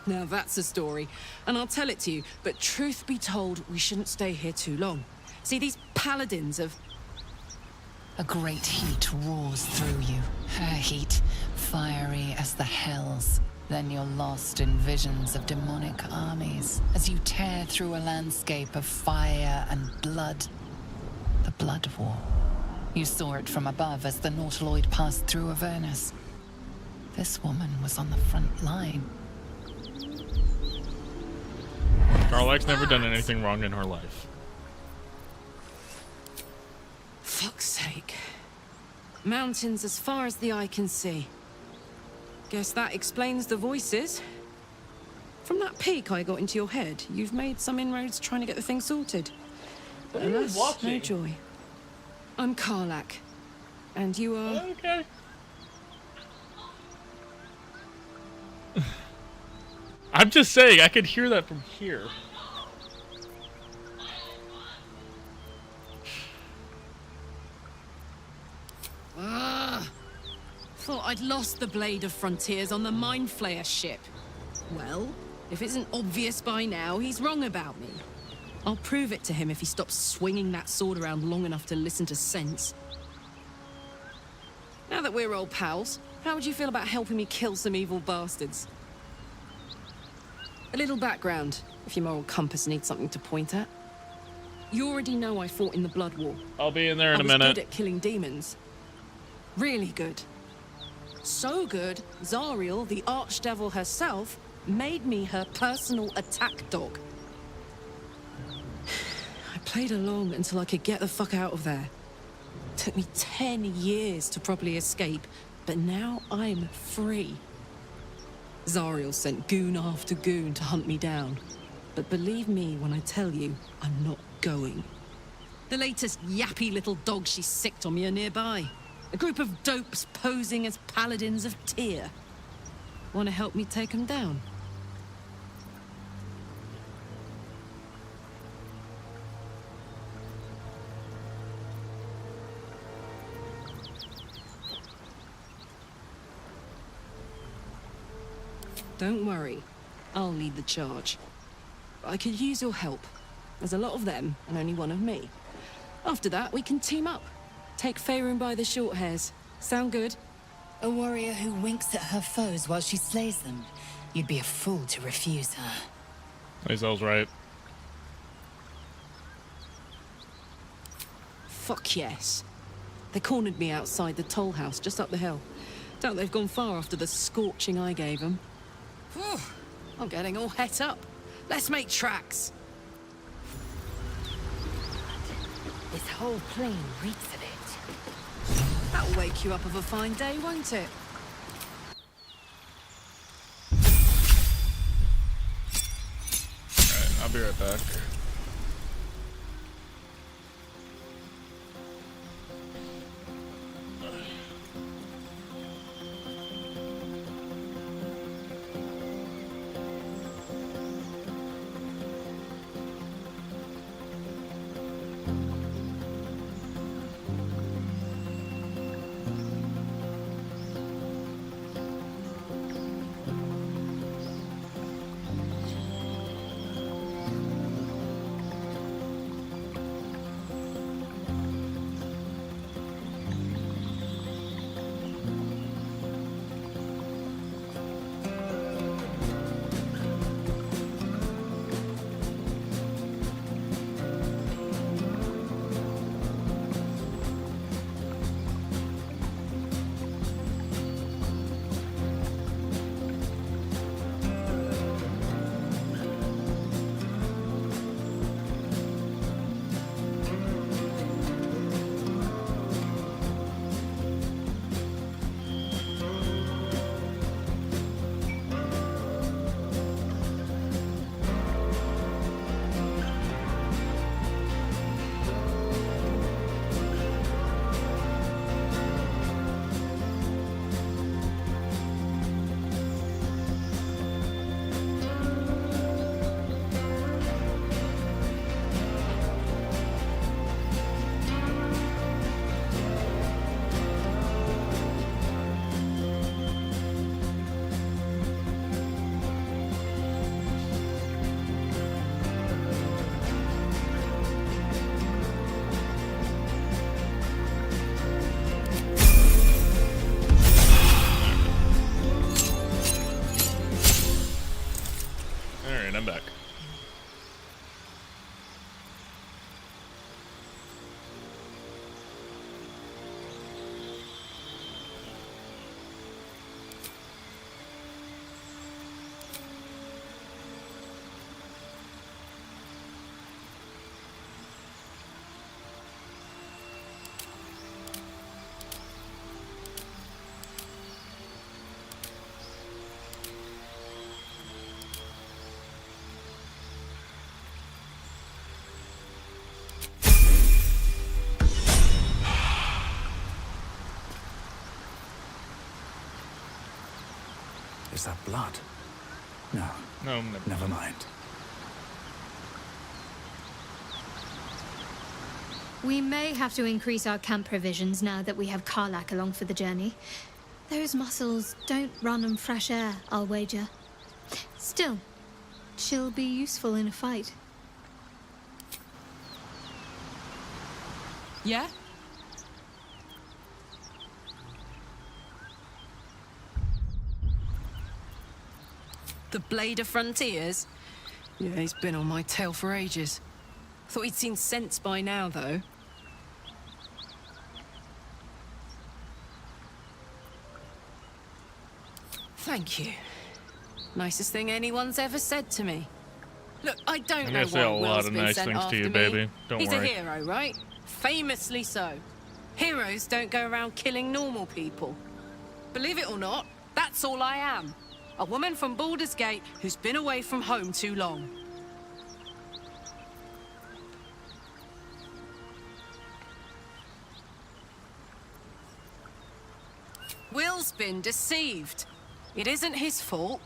Now that's a story, and I'll tell it to you, but truth be told, we shouldn't stay here too long. See, these Paladins of... A great heat roars through you. Her heat, fiery as the hells. Then you're lost in visions of demonic armies as you tear through a landscape of fire and blood. The Blood War. You saw it from above as the Nautiloid passed through Avernus. This woman was on the front line. Garlac's never done anything wrong in her life. Fuck's sake. Mountains as far as the eye can see. Guess that explains the voices. From that peek I got into your head, you've made some inroads trying to get the thing sorted. But What are you alas, watching? no joy. I'm Karlach. And you are... Okay. I'm just saying, I could hear that from here. Thought I'd lost the Blade of Frontiers on the Mind Flayer ship. Well, if it isn't obvious by now, he's wrong about me. I'll prove it to him if he stops swinging that sword around long enough to listen to sense. Now that we're old pals, how would you feel about helping me kill some evil bastards? A little background, if your moral compass needs something to point at. You already know I fought in the Blood War. I'll be in there in a I was minute. good at killing demons. Really good. So good, Zariel, the archdevil herself, made me her personal attack dog. I played along until I could get the fuck out of there. Took me 10 years to properly escape, but now I'm free. Zariel sent goon after goon to hunt me down. But believe me when I tell you, I'm not going. The latest yappy little dogs she sicked on me are nearby. A group of dopes posing as Paladins of Tyr. Want to help me take them down? Don't worry, I'll lead the charge. But I could use your help. There's a lot of them, and only one of me. After that, we can team up. Take Faerun by the short hairs. Sound good? A warrior who winks at her foes while she slays them. You'd be a fool to refuse her. Hazel's right. Fuck yes. They cornered me outside the toll house just up the hill. Doubt they've gone far after the scorching I gave them. Whew, I'm getting all het up. Let's make tracks. This whole plain reeks of it. That'll wake you up of a fine day, won't it? Alright, I'll be right back. Alright, I'm back. Is that blood? No. No, never mind. We may have to increase our camp provisions now that we have Karlak along for the journey. Those muscles don't run on fresh air, I'll wager. Still, she'll be useful in a fight. Yeah? The Blade of Frontiers? Yeah, he's been on my tail for ages. Thought he'd seen sense by now, though. Thank you. Nicest thing anyone's ever said to me. Look, I don't I'm know gonna say a why lot Will's of been nice sent things to after you, me. baby. Don't He's worry. a hero, right? Famously so. Heroes don't go around killing normal people. Believe it or not, that's all I am. A woman from Baldur's Gate who's been away from home too long. Will's been deceived. It isn't his fault,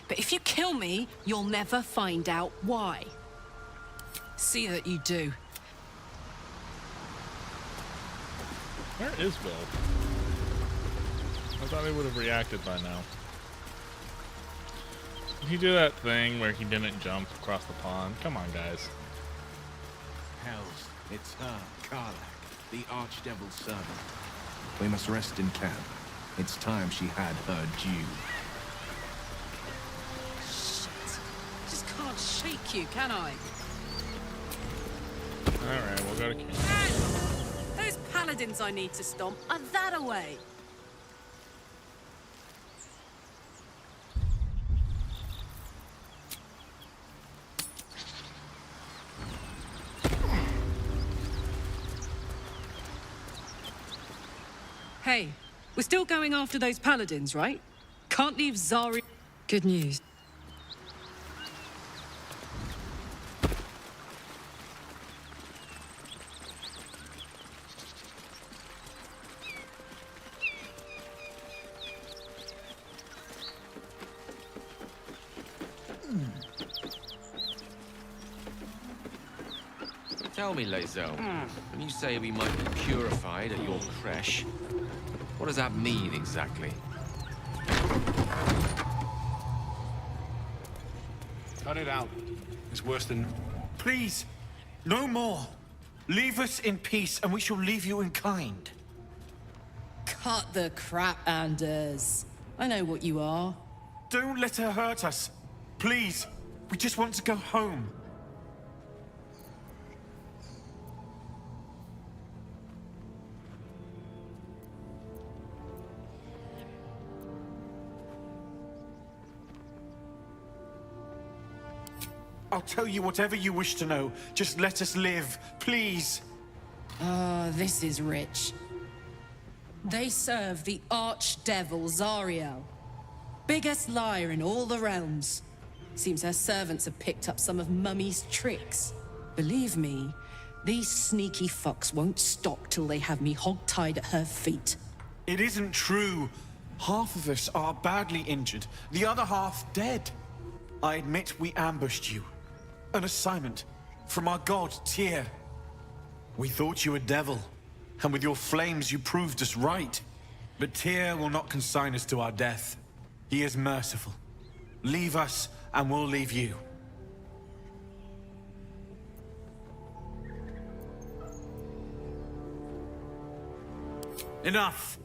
but if you kill me, you'll never find out why. See that you do. Where is Will? I thought he would have reacted by now. Did he do that thing where he didn't jump across the pond? Come on, guys. Hells, it's her, Karlak, the Archdevil's servant. We must rest in camp. It's time she had her due. Shit. Just can't shake you, can I? Alright, we'll go to camp. Those paladins I need to stomp are that away. Hey, we're still going after those paladins, right? Can't leave Zari... Good news. Tell me, Lae'zel, when you say we might be purified at your creche, what does that mean exactly? Cut it out. It's worse than... Please, no more. Leave us in peace, and we shall leave you in kind. Cut the crap, Anders. I know what you are. Don't let her hurt us. Please, we just want to go home. I'll tell you whatever you wish to know. Just let us live, please. Ah, this is rich. They serve the archdevil Zariel. Biggest liar in all the realms. Seems her servants have picked up some of Mummy's tricks. Believe me, these sneaky fucks won't stop till they have me hog-tied at her feet. It isn't true. Half of us are badly injured, the other half dead. I admit we ambushed you. An assignment from our god, Tyr. We thought you a devil, and with your flames you proved us right. But Tyr will not consign us to our death. He is merciful. Leave us, and we'll leave you. Enough!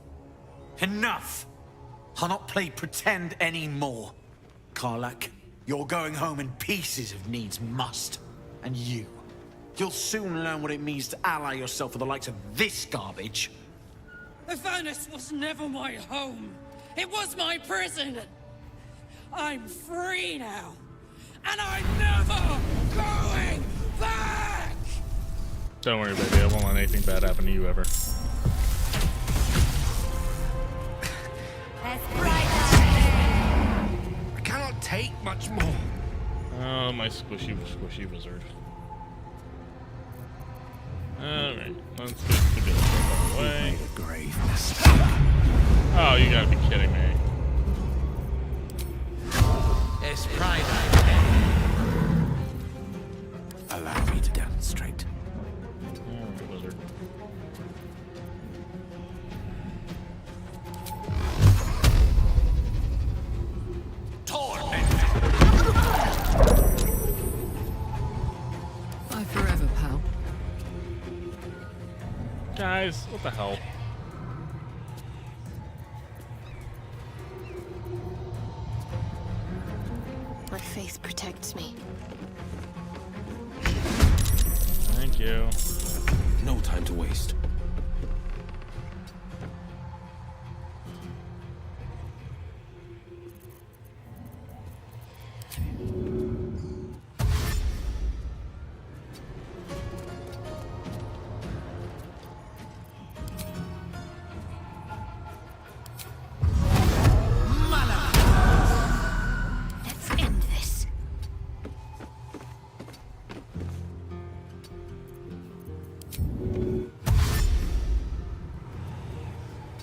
Enough! I'll not play pretend anymore. Karlach, you're going home in pieces if needs must. And you'll soon learn what it means to ally yourself with the likes of this garbage. The furnace was never my home. It was my prison. I'm free now. And I'm never going back! Don't worry, baby. I won't let anything bad happen to you ever. I cannot take much more. Oh, my squishy wizard. Alright, let's get the bill out of the way. A grave mistake. Oh, you gotta be kidding me. It's pride. Allow me to demonstrate. Oh, wizard. Bye forever, pal. Guys, what the hell? My faith protects me. Thank you. No time to waste. Let's end this.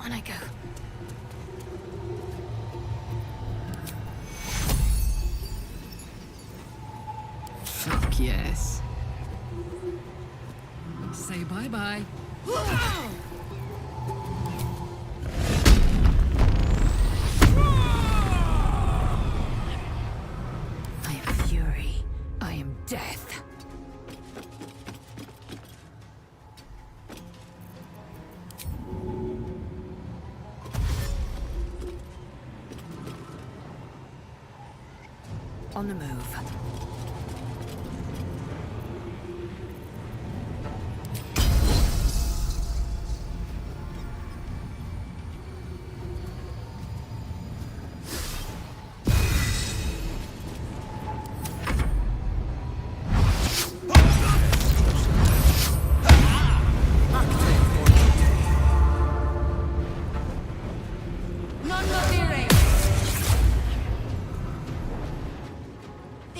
On I go. Fuck yes. Say bye-bye. I am fury. I am death. On the move.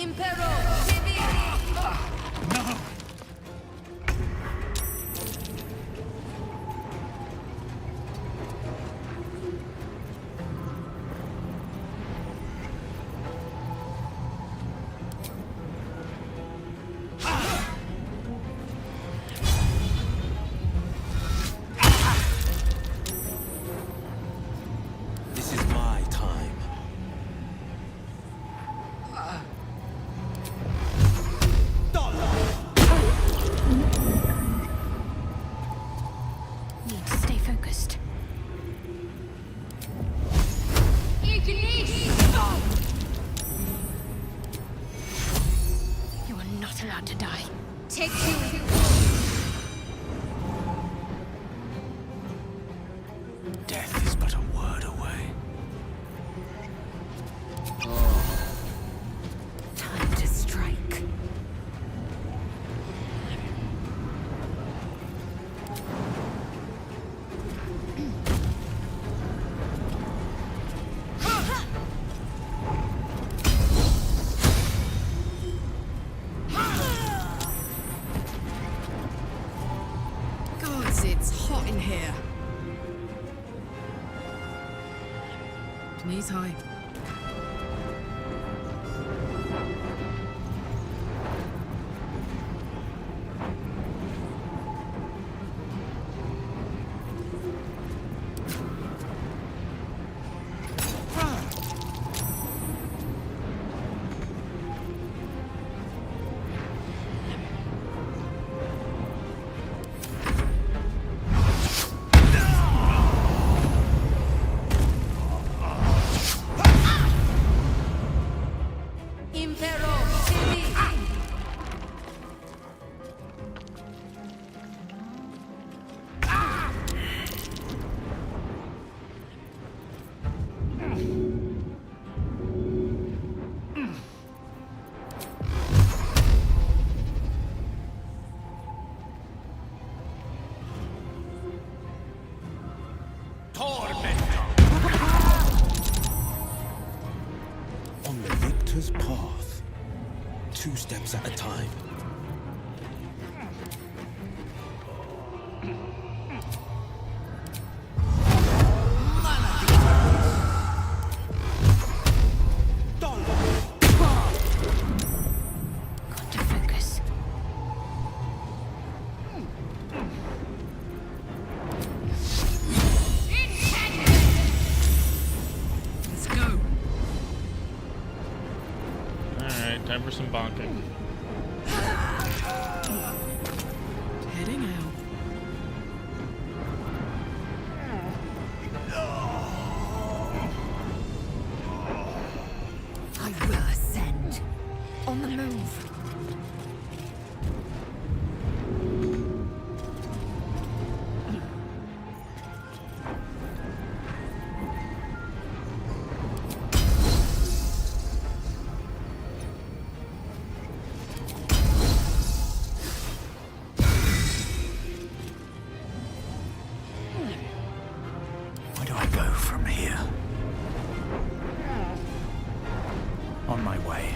Impero! No! This is my time. Need to stay focused. You are not allowed to die. Take two. Death is but a word away. Time to strike. Gods, it's hot in here. Knees high. On the victor's path, 2 steps at a time. Got to focus. Let's go. Alright, time for some bonking. Heading out. I will ascend. On the move. Where do I go from here? On my way.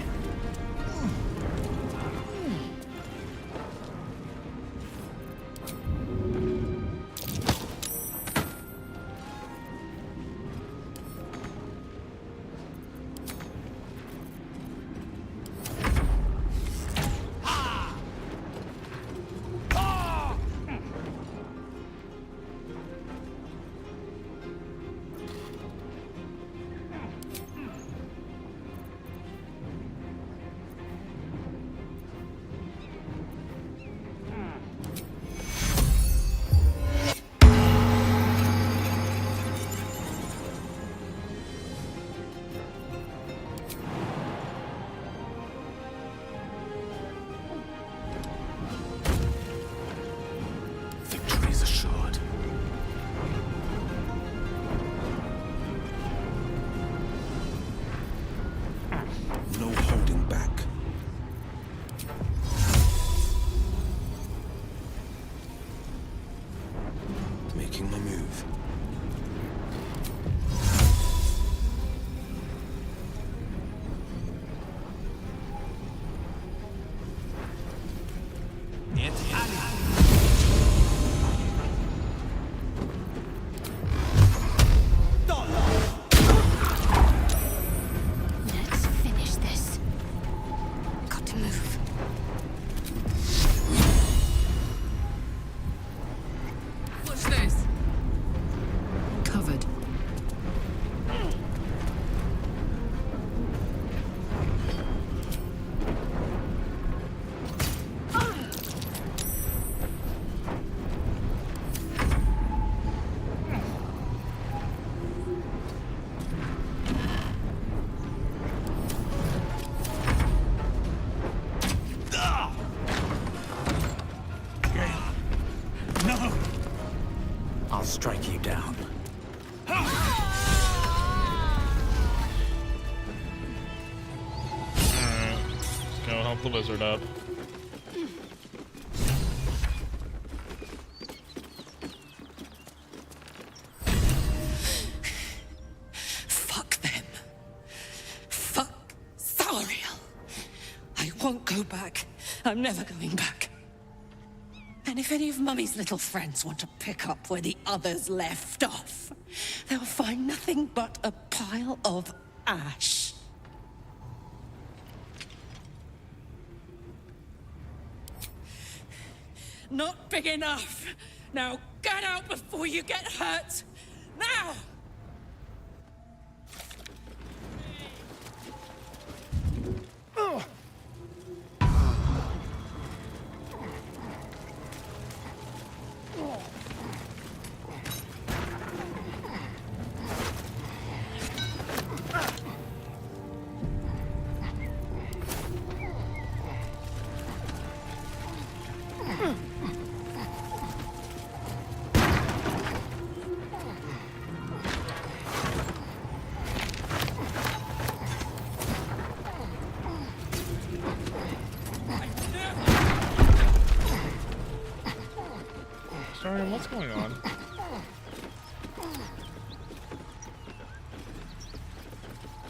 help the wizard up. Fuck them. Fuck Zariel. I won't go back. I'm never going back. And if any of Mummy's little friends want to pick up where the others left off, they'll find nothing but a pile of ash. Not big enough. Now get out before you get hurt. Now! Sorry, what's going on?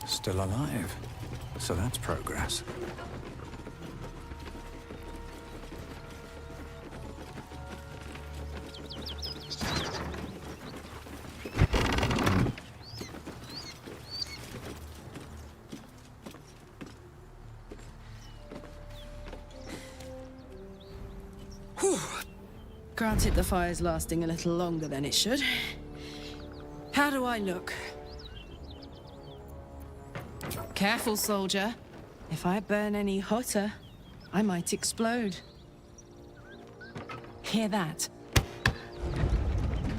Still alive. So that's progress. Whew. Granted, the fire's lasting a little longer than it should. How do I look? Careful, soldier. If I burn any hotter, I might explode. Hear that?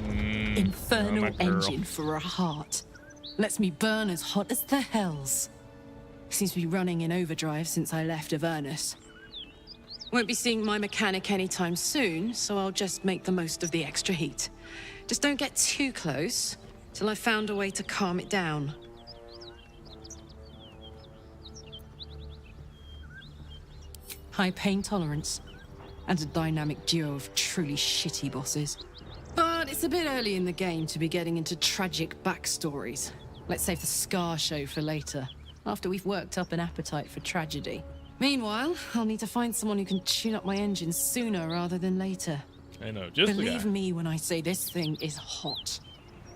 Infernal engine for a heart. Lets me burn as hot as the hells. Seems to be running in overdrive since I left Avernus. Won't be seeing my mechanic anytime soon, so I'll just make the most of the extra heat. Just don't get too close till I've found a way to calm it down. High pain tolerance, and a dynamic duo of truly shitty bosses. But it's a bit early in the game to be getting into tragic backstories. Let's save the Scar show for later, after we've worked up an appetite for tragedy. Meanwhile, I'll need to find someone who can tune up my engine sooner rather than later. I know, just the guy. Believe me when I say this thing is hot.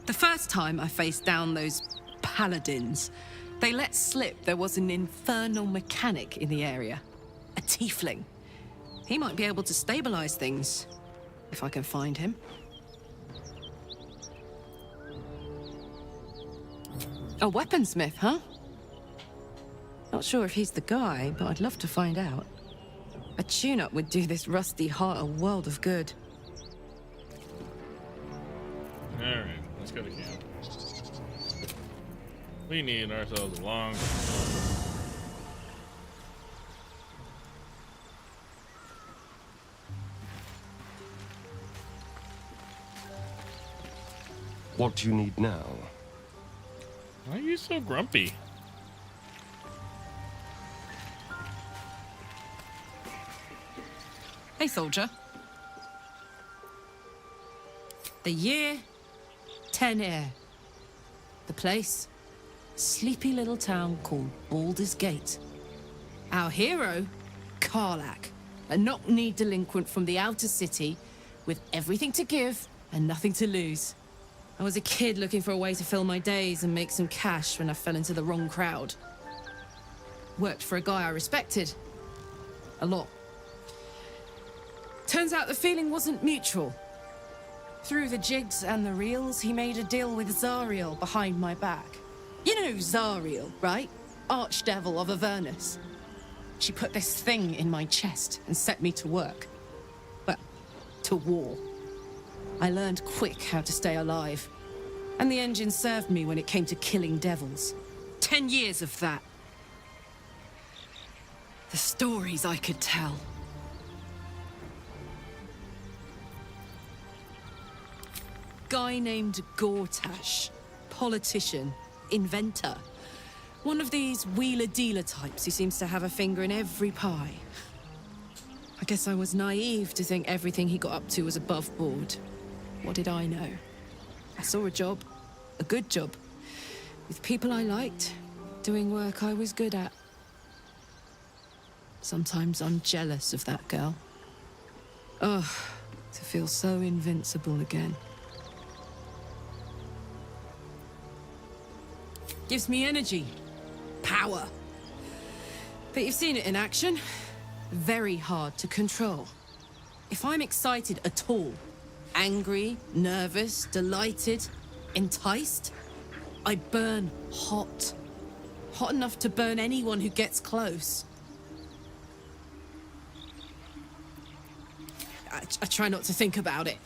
The first time I faced down those paladins, they let slip there was an infernal mechanic in the area. A tiefling. He might be able to stabilize things, if I can find him. A weaponsmith, huh? Not sure if he's the guy, but I'd love to find out. A tune-up would do this rusty heart a world of good. Alright, let's go to camp. We need ourselves a long... What do you need now? Why are you so grumpy? Hey, soldier. The year, 10 Air. The place, sleepy little town called Baldur's Gate. Our hero, Karlach, a knock-kneed delinquent from the outer city with everything to give and nothing to lose. I was a kid looking for a way to fill my days and make some cash when I fell into the wrong crowd. Worked for a guy I respected. A lot. Turns out the feeling wasn't mutual. Through the jigs and the reels, he made a deal with Zariel behind my back. You know Zariel, right? Archdevil of Avernus. She put this thing in my chest and set me to work. Well, to war. I learned quick how to stay alive. And the engine served me when it came to killing devils. 10 years of that. The stories I could tell. Guy named Gortash. Politician. Inventor. One of these wheeler-dealer types who seems to have a finger in every pie. I guess I was naive to think everything he got up to was above board. What did I know? I saw a job, a good job, with people I liked, doing work I was good at. Sometimes I'm jealous of that girl. Ugh, to feel so invincible again. Gives me energy. Power. But you've seen it in action. Very hard to control. If I'm excited at all, angry, nervous, delighted, enticed, I burn hot. Hot enough to burn anyone who gets close. I try not to think about it.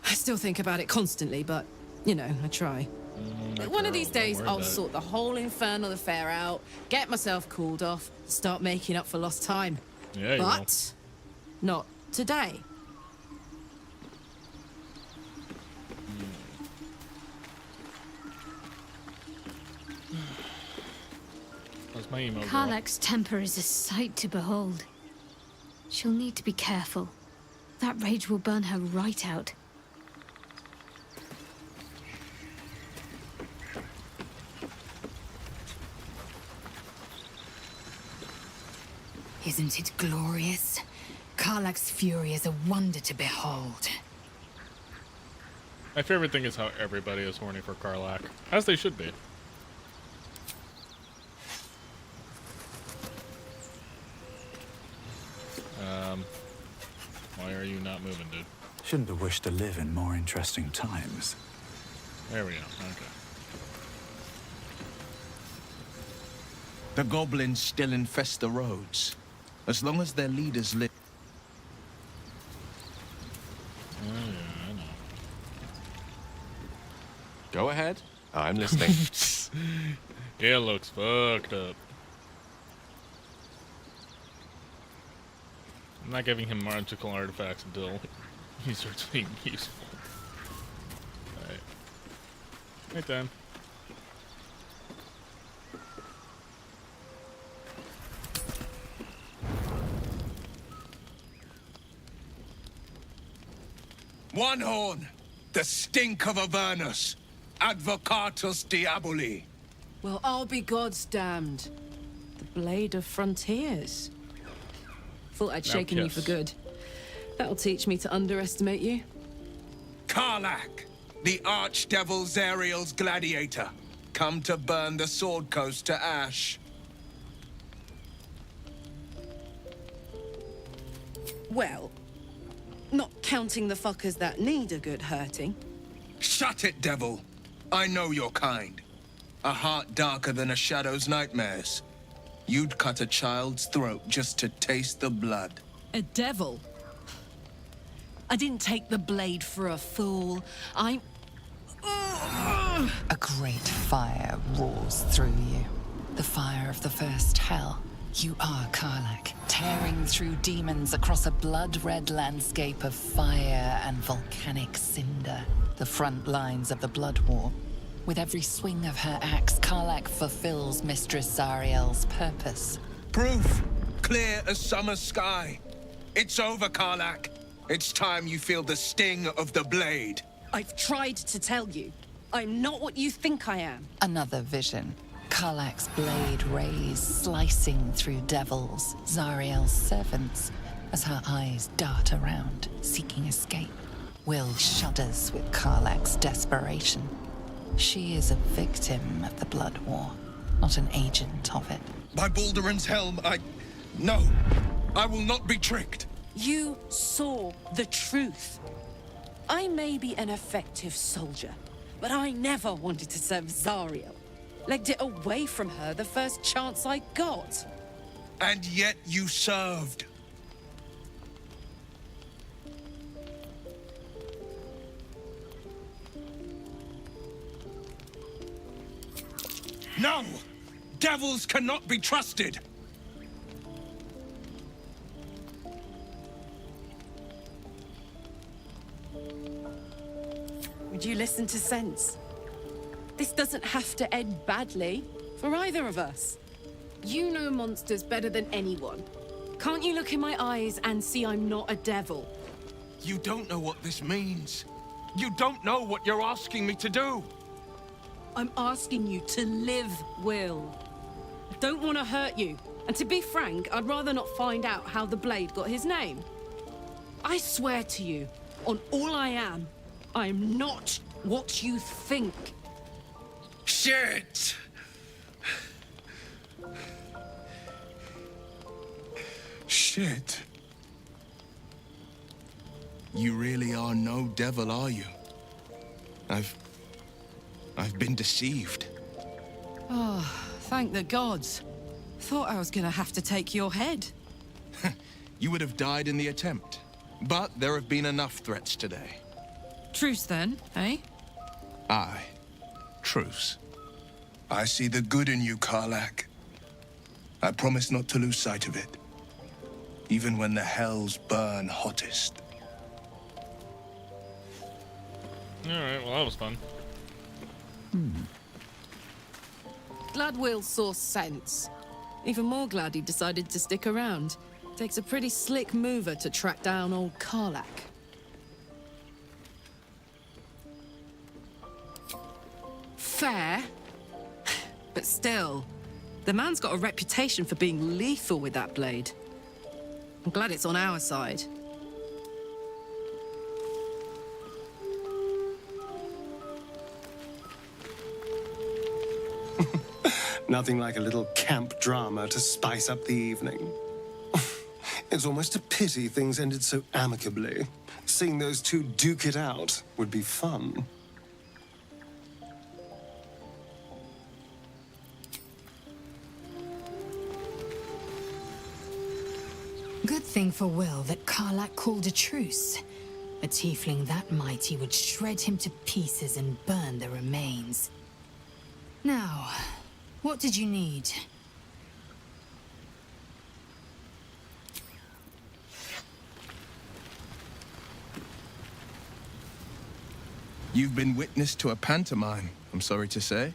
I still think about it constantly, but, you know, I try. One of these days, I'll sort the whole infernal affair out, get myself cooled off, start making up for lost time. Yeah, you But not today. That's my emo girl. Karlach's temper is a sight to behold. She'll need to be careful. That rage will burn her right out. Isn't it glorious? Karlach's fury is a wonder to behold. My favorite thing is how everybody is horny for Karlach, as they should be. Why are you not moving, dude? Shouldn't have wished to live in more interesting times. There we go. Okay. The goblins still infest the roads. As long as their leaders live. Oh, yeah, I know. Go ahead. I'm listening. It looks fucked up. I'm not giving him magical artifacts until he starts being useful. Alright. Right then. One horn! The stink of Avernus! Advocatus Diaboli! Well, I'll be God's damned. The Blade of Frontiers. Thought I'd Now shaken you kiss. for good. That'll teach me to underestimate you. Karlach, the Archdevil Zariel's gladiator, come to burn the Sword Coast to ash. Well, not counting the fuckers that need a good hurting. Shut it, devil! I know your kind. A heart darker than a shadow's nightmares. You'd cut a child's throat just to taste the blood. A devil? I didn't take the blade for a fool. I'm... A great fire roars through you. The fire of the first hell. You are Karlach, tearing through demons across a blood-red landscape of fire and volcanic cinder. The front lines of the Blood War. With every swing of her axe, Karlach fulfills Mistress Zariel's purpose. Proof! Clear as summer sky. It's over, Karlach. It's time you feel the sting of the blade. I've tried to tell you. I'm not what you think I am. Another vision. Karlach's blade rays slicing through devils, Zariel's servants, as her eyes dart around, seeking escape. Will shudders with Karlach's desperation. She is a victim of the Blood War, not an agent of it. By Balduran's helm, No! I will not be tricked! You saw the truth. I may be an effective soldier, but I never wanted to serve Zariel. Legged it away from her the first chance I got. And yet you served. No! Devils cannot be trusted! Would you listen to sense? This doesn't have to end badly. For either of us. You know monsters better than anyone. Can't you look in my eyes and see I'm not a devil? You don't know what this means. You don't know what you're asking me to do. I'm asking you to live, Will. I don't want to hurt you. And to be frank, I'd rather not find out how the Blade got his name. I swear to you, on all I am not what you think. Shit! Shit. You really are no devil, are you? I've been deceived. Oh, thank the gods. Thought I was gonna have to take your head. You would have died in the attempt. But there have been enough threats today. Truce then, eh? Aye. Truce. I see the good in you, Karlach. I promise not to lose sight of it. Even when the hells burn hottest. Alright, well that was fun. Glad Will saw sense. Even more glad he decided to stick around. Takes a pretty slick mover to track down old Karlach. Fair. But still, the man's got a reputation for being lethal with that blade. I'm glad it's on our side. Nothing like a little camp drama to spice up the evening. It's almost a pity things ended so amicably. Seeing those two duke it out would be fun. Good thing for Will that Karlach called a truce. A tiefling that mighty would shred him to pieces and burn the remains. Now, what did you need? You've been witness to a pantomime, I'm sorry to say.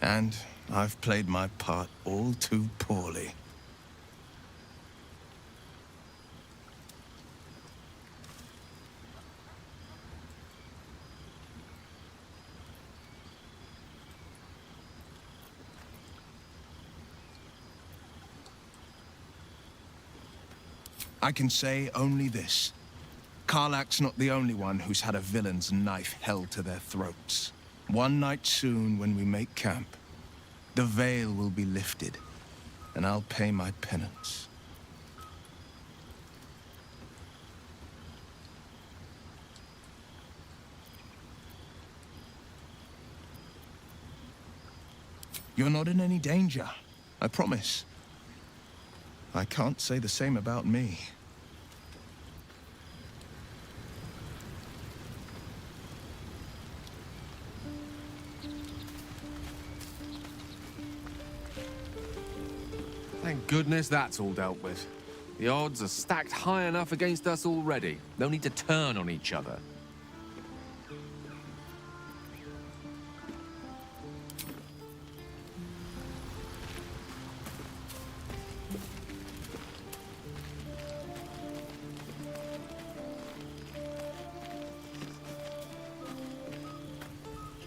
And I've played my part all too poorly. I can say only this. Karlach's not the only one who's had a villain's knife held to their throats. One night soon, when we make camp, the veil will be lifted, and I'll pay my penance. You're not in any danger, I promise. I can't say the same about me. Thank goodness that's all dealt with. The odds are stacked high enough against us already. They'll need to turn on each other.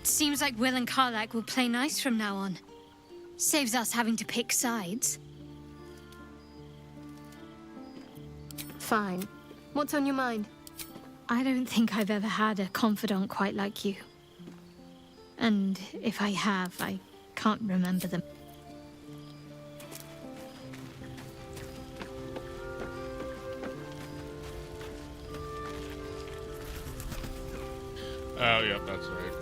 Seems like Will and Karlach will play nice from now on. Saves us having to pick sides. Fine. What's on your mind? I don't think I've ever had a confidant quite like you. And if I have, I can't remember them. Oh, yep, that's right.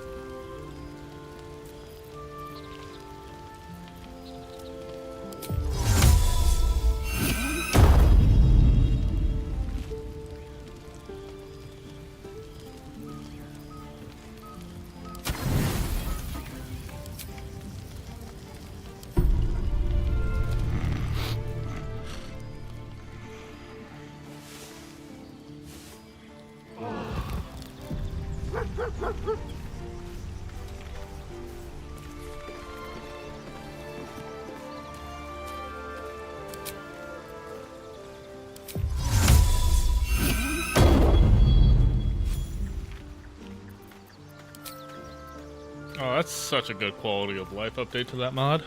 That's such a good quality of life update to that mod.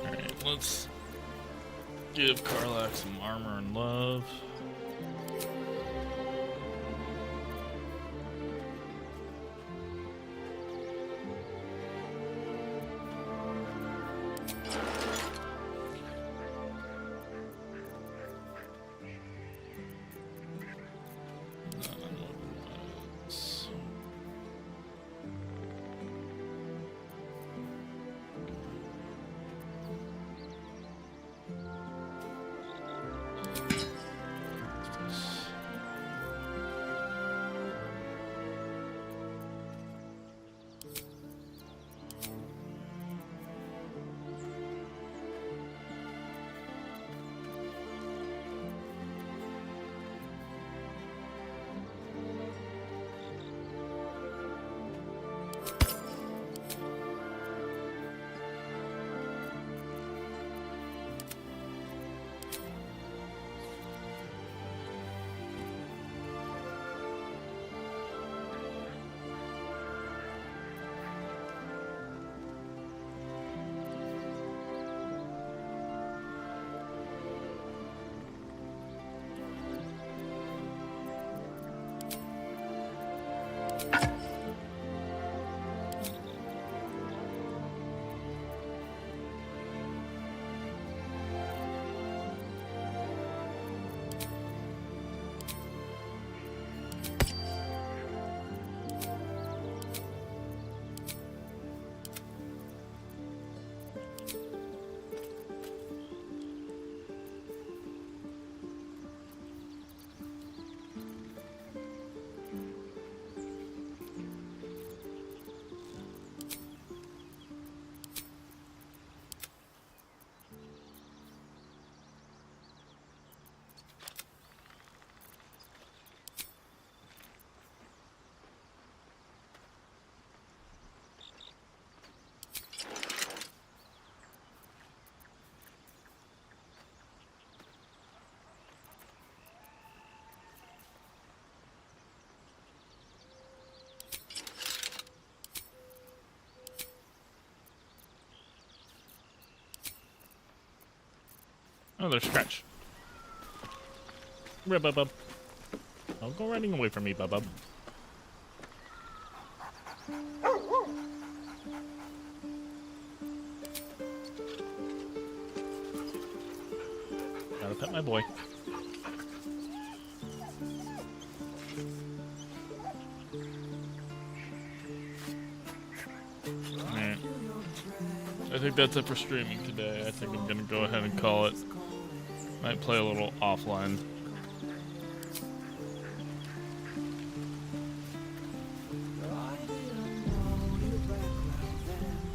Alright, let's give Karlach some armor and love. Oh, there's Scratch. Bub. Don't go running away from me, Bub. Gotta pet my boy. Alright. I think that's it for streaming today. I think I'm gonna go ahead and call it. Might play a little offline.